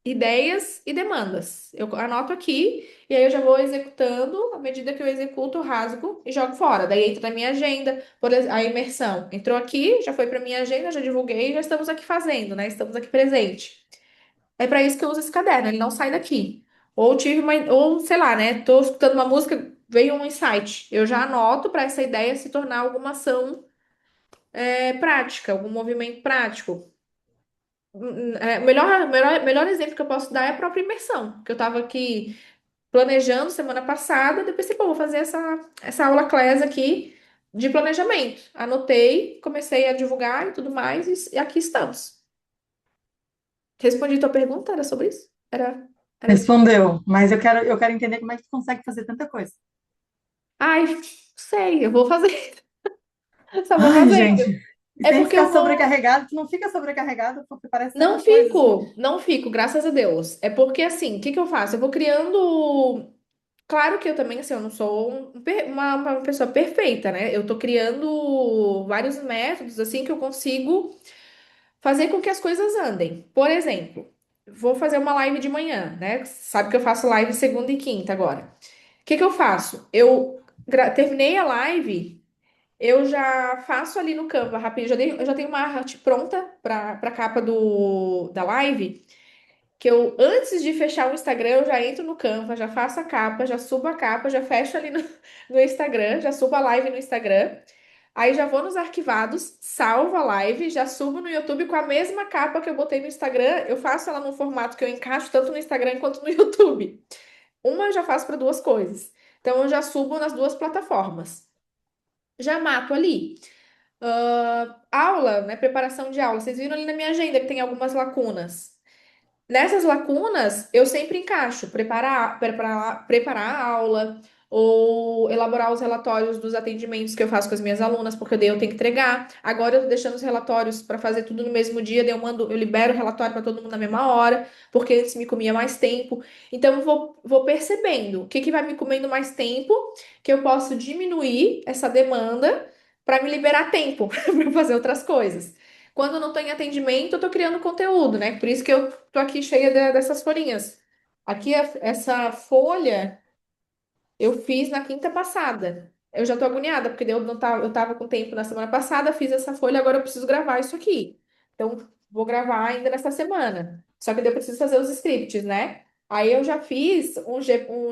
ideias e demandas. Eu anoto aqui e aí eu já vou executando. À medida que eu executo, eu rasgo e jogo fora. Daí entra na minha agenda, a imersão. Entrou aqui, já foi para minha agenda, já divulguei, já estamos aqui fazendo, né? Estamos aqui presente. É para isso que eu uso esse caderno, ele não sai daqui. Ou sei lá, né? Tô escutando uma música, veio um insight. Eu já anoto para essa ideia se tornar alguma ação prática, algum movimento prático. Melhor exemplo que eu posso dar é a própria imersão, que eu estava aqui planejando semana passada, depois pensei, pô, vou fazer essa aula class aqui de planejamento. Anotei, comecei a divulgar e tudo mais, e aqui estamos. Respondi tua pergunta? Era sobre isso? Era isso? Respondeu, mas eu quero entender como é que tu consegue fazer tanta coisa. Ai, sei, eu vou fazer. Só vou Ai, fazendo. gente, e É sem porque ficar eu vou. sobrecarregado, tu não fica sobrecarregado porque parece Não tanta coisa assim. fico, não fico, graças a Deus. É porque assim, o que que eu faço? Eu vou criando. Claro que eu também, assim, eu não sou uma pessoa perfeita, né? Eu tô criando vários métodos, assim, que eu consigo fazer com que as coisas andem. Por exemplo, vou fazer uma live de manhã, né? Sabe que eu faço live segunda e quinta agora. O que que eu faço? Terminei a live, eu já faço ali no Canva rapidinho, eu já tenho uma arte pronta para capa da live que eu, antes de fechar o Instagram, eu já entro no Canva, já faço a capa, já subo a capa, já fecho ali no Instagram, já subo a live no Instagram. Aí já vou nos arquivados, salvo a live, já subo no YouTube com a mesma capa que eu botei no Instagram. Eu faço ela num formato que eu encaixo tanto no Instagram quanto no YouTube. Uma eu já faço para duas coisas. Então eu já subo nas duas plataformas. Já mato ali. Aula, né? Preparação de aula. Vocês viram ali na minha agenda que tem algumas lacunas. Nessas lacunas, eu sempre encaixo preparar a aula ou elaborar os relatórios dos atendimentos que eu faço com as minhas alunas, porque daí eu tenho que entregar. Agora eu tô deixando os relatórios para fazer tudo no mesmo dia, daí eu libero o relatório para todo mundo na mesma hora, porque antes me comia mais tempo. Então eu vou percebendo o que que vai me comendo mais tempo, que eu posso diminuir essa demanda para me liberar tempo para fazer outras coisas. Quando eu não tô em atendimento, eu tô criando conteúdo, né? Por isso que eu tô aqui cheia dessas folhinhas. Aqui, essa folha eu fiz na quinta passada. Eu já tô agoniada, porque eu tava com tempo na semana passada, fiz essa folha, agora eu preciso gravar isso aqui. Então, vou gravar ainda nessa semana. Só que daí eu preciso fazer os scripts, né? Aí eu já fiz um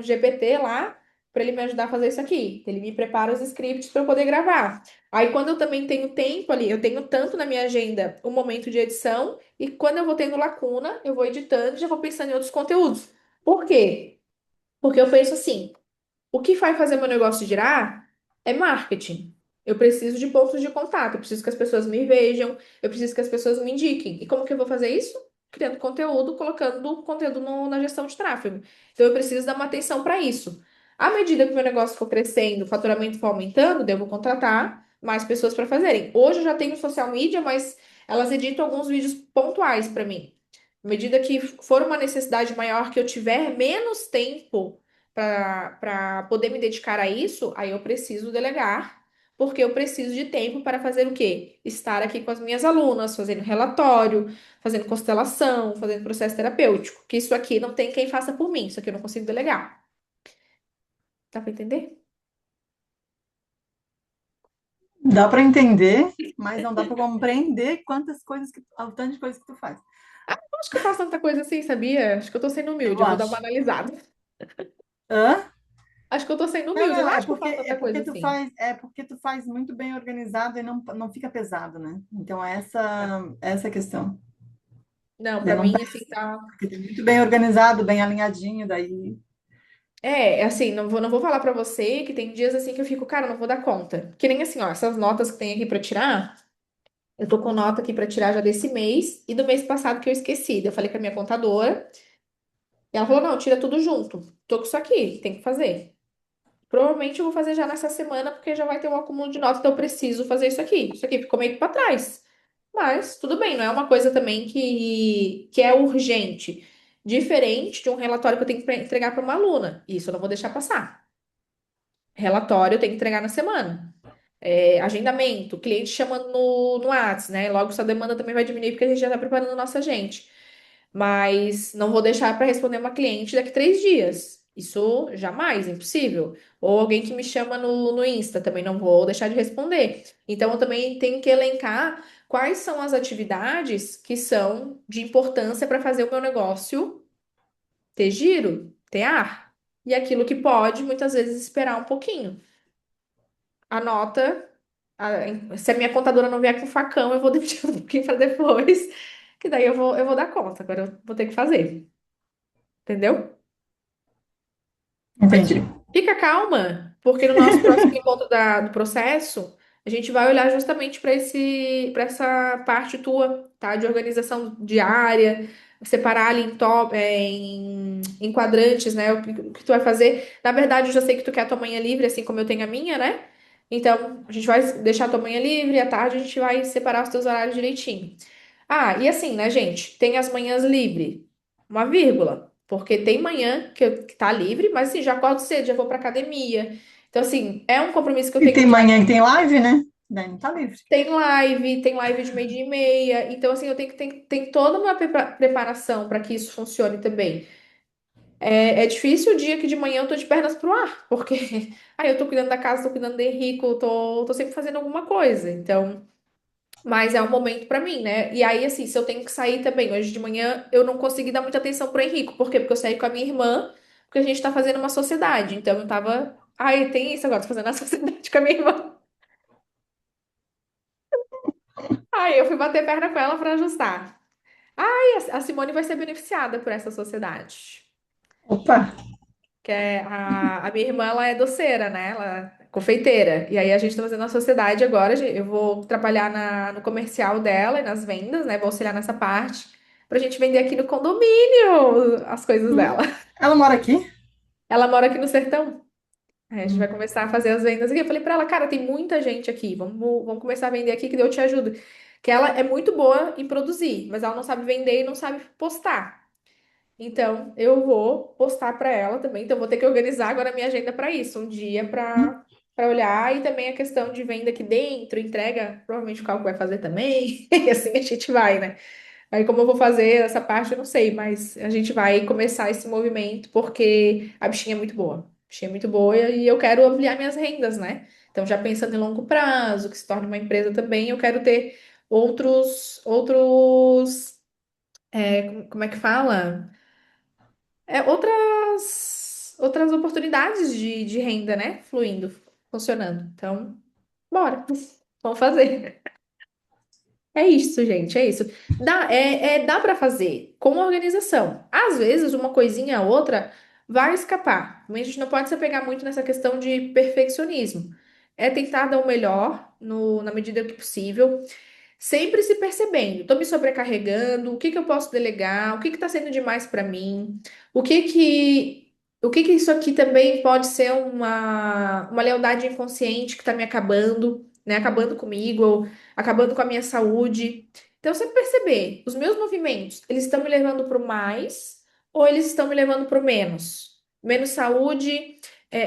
GPT lá para ele me ajudar a fazer isso aqui. Ele me prepara os scripts para eu poder gravar. Aí, quando eu também tenho tempo ali, eu tenho tanto na minha agenda o momento de edição, e quando eu vou tendo lacuna, eu vou editando e já vou pensando em outros conteúdos. Por quê? Porque eu penso assim. O que vai fazer meu negócio girar é marketing. Eu preciso de pontos de contato, eu preciso que as pessoas me vejam, eu preciso que as pessoas me indiquem. E como que eu vou fazer isso? Criando conteúdo, colocando conteúdo na gestão de tráfego. Então eu preciso dar uma atenção para isso. À medida que o meu negócio for crescendo, o faturamento for aumentando, devo contratar mais pessoas para fazerem. Hoje eu já tenho social media, mas elas editam alguns vídeos pontuais para mim. À medida que for uma necessidade maior que eu tiver menos tempo para poder me dedicar a isso, aí eu preciso delegar, porque eu preciso de tempo para fazer o quê? Estar aqui com as minhas alunas, fazendo relatório, fazendo constelação, fazendo processo terapêutico. Que isso aqui não tem quem faça por mim, isso aqui eu não consigo delegar. Dá para entender? Dá para entender, mas não dá para compreender quantas coisas o tanto de coisas que tu faz. Eu acho que eu faço tanta coisa assim, sabia? Acho que eu tô sendo humilde, Eu eu vou dar uma acho. analisada. Hã? Acho que eu tô sendo Não, humilde, eu não, não é acho que eu porque faço tanta coisa assim. é porque tu faz muito bem organizado e não fica pesado, né? Então essa é a questão. Não, Daí pra não mim, pesa, assim, tá. porque tem muito bem organizado, bem alinhadinho, daí. É, assim, não vou falar pra você que tem dias assim que eu fico, cara, não vou dar conta. Que nem assim, ó, essas notas que tem aqui pra tirar, eu tô com nota aqui pra tirar já desse mês e do mês passado que eu esqueci. Daí eu falei com a minha contadora e ela falou: não, tira tudo junto. Tô com isso aqui, tem que fazer. Provavelmente eu vou fazer já nessa semana, porque já vai ter um acúmulo de notas, então eu preciso fazer isso aqui. Isso aqui ficou meio que pra trás. Mas tudo bem, não é uma coisa também que é urgente. Diferente de um relatório que eu tenho que entregar para uma aluna. Isso eu não vou deixar passar. Relatório eu tenho que entregar na semana. É, agendamento, cliente chamando no Whats, né? Logo essa demanda também vai diminuir porque a gente já está preparando a nossa gente. Mas não vou deixar para responder uma cliente daqui 3 dias. Isso jamais, impossível. Ou alguém que me chama no Insta, também não vou deixar de responder. Então, eu também tenho que elencar quais são as atividades que são de importância para fazer o meu negócio ter giro, ter ar. E aquilo que pode, muitas vezes, esperar um pouquinho. Anota. Se a minha contadora não vier com facão, eu vou deixar um pouquinho para depois. Que daí eu vou dar conta. Agora eu vou ter que fazer. Entendeu? Mas Entendi. fica calma, porque no nosso próximo encontro do processo, a gente vai olhar justamente para essa parte tua, tá? De organização diária, separar ali em quadrantes, né? O que tu vai fazer. Na verdade, eu já sei que tu quer a tua manhã livre, assim como eu tenho a minha, né? Então, a gente vai deixar a tua manhã livre, à tarde a gente vai separar os teus horários direitinho. Ah, e assim, né, gente? Tem as manhãs livre, uma vírgula. Porque tem manhã que tá livre, mas assim, já acordo cedo, já vou pra academia. Então, assim, é um compromisso que eu E tenho tem diário. manhã que tem live, né? Daí não tá livre. Tem live de meio-dia e meia. Então, assim, eu tenho que tem toda uma preparação para que isso funcione também. É difícil o dia que de manhã eu tô de pernas pro ar, porque aí eu tô cuidando da casa, tô cuidando do Henrico, tô sempre fazendo alguma coisa. Então. Mas é um momento pra mim, né? E aí, assim, se eu tenho que sair também, hoje de manhã eu não consegui dar muita atenção pro Henrico. Por quê? Porque eu saí com a minha irmã, porque a gente tá fazendo uma sociedade. Então eu tava. Ai, tem isso agora, tô fazendo a sociedade com a minha irmã. Aí eu fui bater perna com ela pra ajustar. Aí a Simone vai ser beneficiada por essa sociedade. Opa! Que é a minha irmã, ela é doceira, né? Ela é confeiteira. E aí a gente tá fazendo a sociedade agora. Eu vou trabalhar no comercial dela e nas vendas, né? Vou auxiliar nessa parte. Pra gente vender aqui no condomínio as coisas dela. Hum. Ela mora aqui? Ela mora aqui no sertão. Aí a gente vai Hum. começar a fazer as vendas aqui. Eu falei pra ela, cara, tem muita gente aqui. Vamos começar a vender aqui que daí eu te ajudo. Que ela é muito boa em produzir, mas ela não sabe vender e não sabe postar. Então, eu vou postar para ela também. Então, eu vou ter que organizar agora a minha agenda para isso, um dia para olhar e também a questão de venda aqui dentro, entrega, provavelmente o Calco vai fazer também. E assim a gente vai, né? Aí, como eu vou fazer essa parte, eu não sei, mas a gente vai começar esse movimento porque a bichinha é muito boa. A bichinha é muito boa e eu quero ampliar minhas rendas, né? Então, já pensando em longo prazo, que se torne uma empresa também, eu quero ter como é que fala? Outras oportunidades de renda, né? Fluindo, funcionando. Então, bora. Vamos fazer. É isso, gente, é isso. Dá para fazer com organização. Às vezes, uma coisinha ou outra vai escapar. Mas a gente não pode se apegar muito nessa questão de perfeccionismo. É tentar dar o melhor na medida que possível. Sempre se percebendo, estou me sobrecarregando, o que que eu posso delegar, o que que está sendo demais para mim, o que que, o que que isso aqui também pode ser uma lealdade inconsciente que está me acabando, né? Acabando comigo, ou acabando com a minha saúde. Então, sempre perceber, os meus movimentos, eles estão me levando para o mais ou eles estão me levando para o menos? Menos saúde,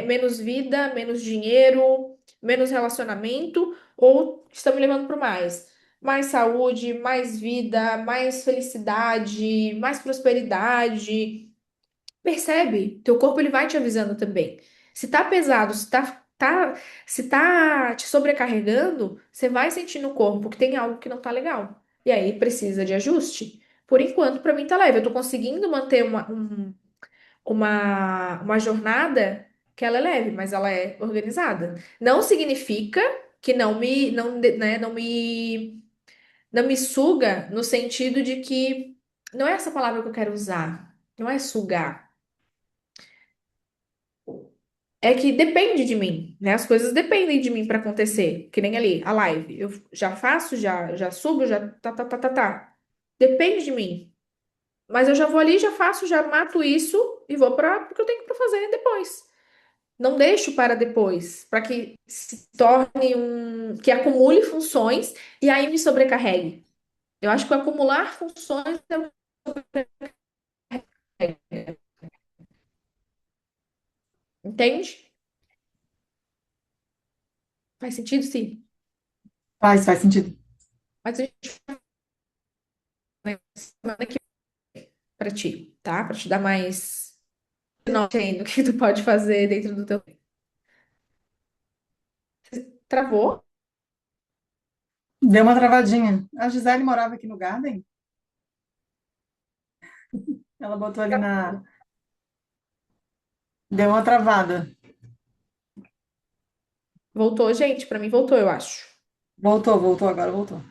menos vida, menos dinheiro, menos relacionamento, ou estão me levando para mais? Mais saúde, mais vida, mais felicidade, mais prosperidade. Percebe? Teu corpo ele vai te avisando também. Se tá pesado, se tá te sobrecarregando, você vai sentir no corpo que tem algo que não tá legal. E aí precisa de ajuste. Por enquanto, pra mim tá leve. Eu tô conseguindo manter uma jornada que ela é leve, mas ela é organizada. Não significa que não me suga no sentido de que não é essa palavra que eu quero usar. Não é sugar. É que depende de mim, né? As coisas dependem de mim para acontecer. Que nem ali, a live. Eu já faço, já subo, já tá. Depende de mim. Mas eu já vou ali, já faço, já mato isso e vou para porque eu tenho para fazer depois. Não deixo para depois, para que se torne que acumule funções e aí me sobrecarregue. Eu acho que o acumular funções é um sobrecarrega. Entende? Faz sentido, sim. Faz sentido. Mas a gente vai semana que para ti, tá? Para te dar mais norte do que tu pode fazer dentro do teu. Travou? Deu uma travadinha. A Gisele morava aqui no Garden. Ela botou ali na. Deu uma travada. Voltou, gente. Para mim voltou, eu acho. Voltou, agora voltou.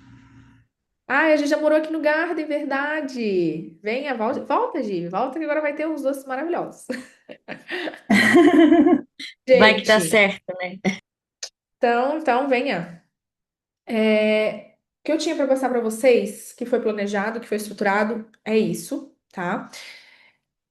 Ah, a gente já morou aqui no Garden, verdade. Venha, volta, Gi. Volta que agora vai ter uns doces maravilhosos. Vai que dá Gente, certo, né? então venha. O que eu tinha para passar para vocês, que foi planejado, que foi estruturado, é isso, tá?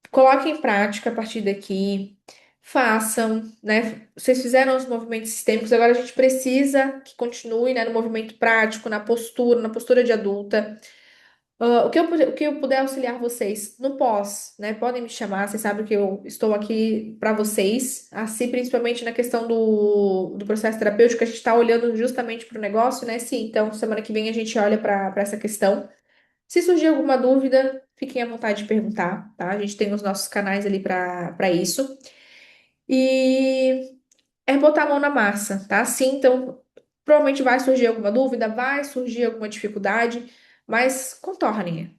Coloquem em prática a partir daqui, façam, né? Vocês fizeram os movimentos sistêmicos, agora a gente precisa que continue, né, no movimento prático, na postura de adulta. O que eu puder auxiliar vocês no pós, né? Podem me chamar, vocês sabem que eu estou aqui para vocês, assim, principalmente na questão do processo terapêutico, a gente está olhando justamente para o negócio, né? Sim, então semana que vem a gente olha para essa questão. Se surgir alguma dúvida, fiquem à vontade de perguntar, tá? A gente tem os nossos canais ali para isso. E é botar a mão na massa, tá? Sim, então provavelmente vai surgir alguma dúvida, vai surgir alguma dificuldade, mas contornem,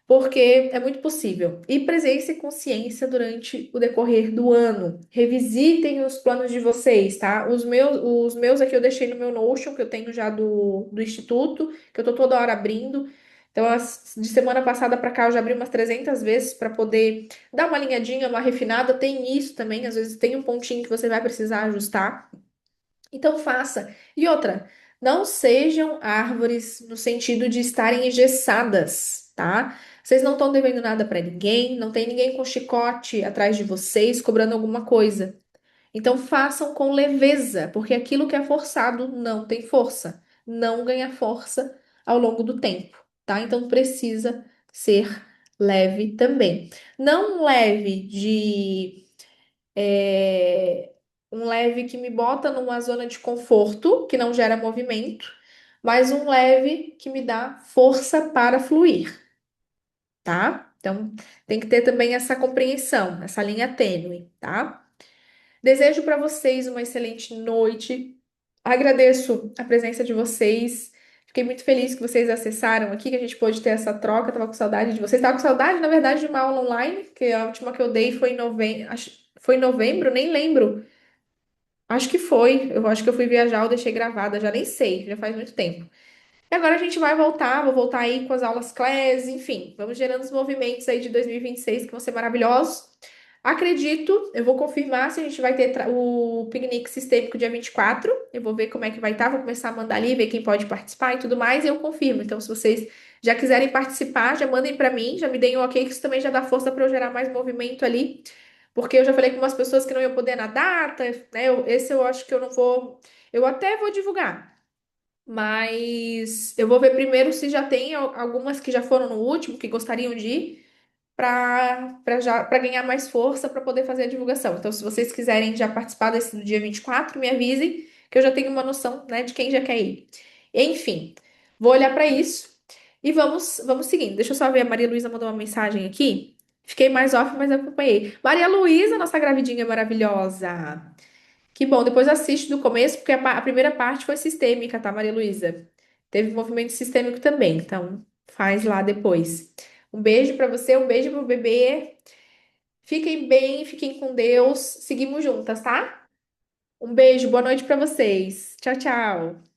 porque é muito possível. E presença e consciência durante o decorrer do ano. Revisitem os planos de vocês, tá? Os meus aqui eu deixei no meu Notion, que eu tenho já do Instituto, que eu tô toda hora abrindo. Então, de semana passada para cá, eu já abri umas 300 vezes para poder dar uma alinhadinha, uma refinada. Tem isso também, às vezes tem um pontinho que você vai precisar ajustar. Então faça. E outra, não sejam árvores no sentido de estarem engessadas, tá? Vocês não estão devendo nada para ninguém, não tem ninguém com chicote atrás de vocês cobrando alguma coisa. Então façam com leveza, porque aquilo que é forçado não tem força, não ganha força ao longo do tempo, tá? Então precisa ser leve também. Não leve de um leve que me bota numa zona de conforto, que não gera movimento, mas um leve que me dá força para fluir, tá? Então tem que ter também essa compreensão, essa linha tênue, tá? Desejo para vocês uma excelente noite. Agradeço a presença de vocês. Fiquei muito feliz que vocês acessaram aqui, que a gente pôde ter essa troca. Tava com saudade de vocês. Tava com saudade, na verdade, de uma aula online, que a última que eu dei foi em novembro. Foi em novembro, nem lembro. Acho que foi. Eu acho que eu fui viajar, eu deixei gravada, já nem sei, já faz muito tempo. E agora a gente vai voltar, vou voltar aí com as aulas class, enfim, vamos gerando os movimentos aí de 2026 que vão ser maravilhosos. Acredito, eu vou confirmar se a gente vai ter o piquenique sistêmico dia 24. Eu vou ver como é que vai estar, vou começar a mandar ali, ver quem pode participar e tudo mais, e eu confirmo. Então, se vocês já quiserem participar, já mandem para mim, já me deem um ok, que isso também já dá força para eu gerar mais movimento ali, porque eu já falei com umas pessoas que não iam poder na data, né? Esse eu acho que eu não vou, eu até vou divulgar. Mas eu vou ver primeiro se já tem algumas que já foram no último, que gostariam de ir. para ganhar mais força para poder fazer a divulgação. Então, se vocês quiserem já participar desse do dia 24, me avisem, que eu já tenho uma noção, né, de quem já quer ir. Enfim, vou olhar para isso e vamos seguindo. Deixa eu só ver, a Maria Luísa mandou uma mensagem aqui. Fiquei mais off, mas acompanhei. Maria Luísa, nossa gravidinha maravilhosa. Que bom, depois assiste do começo, porque a primeira parte foi sistêmica, tá, Maria Luísa? Teve movimento sistêmico também, então faz lá depois. Um beijo pra você, um beijo pro bebê. Fiquem bem, fiquem com Deus. Seguimos juntas, tá? Um beijo, boa noite pra vocês. Tchau, tchau.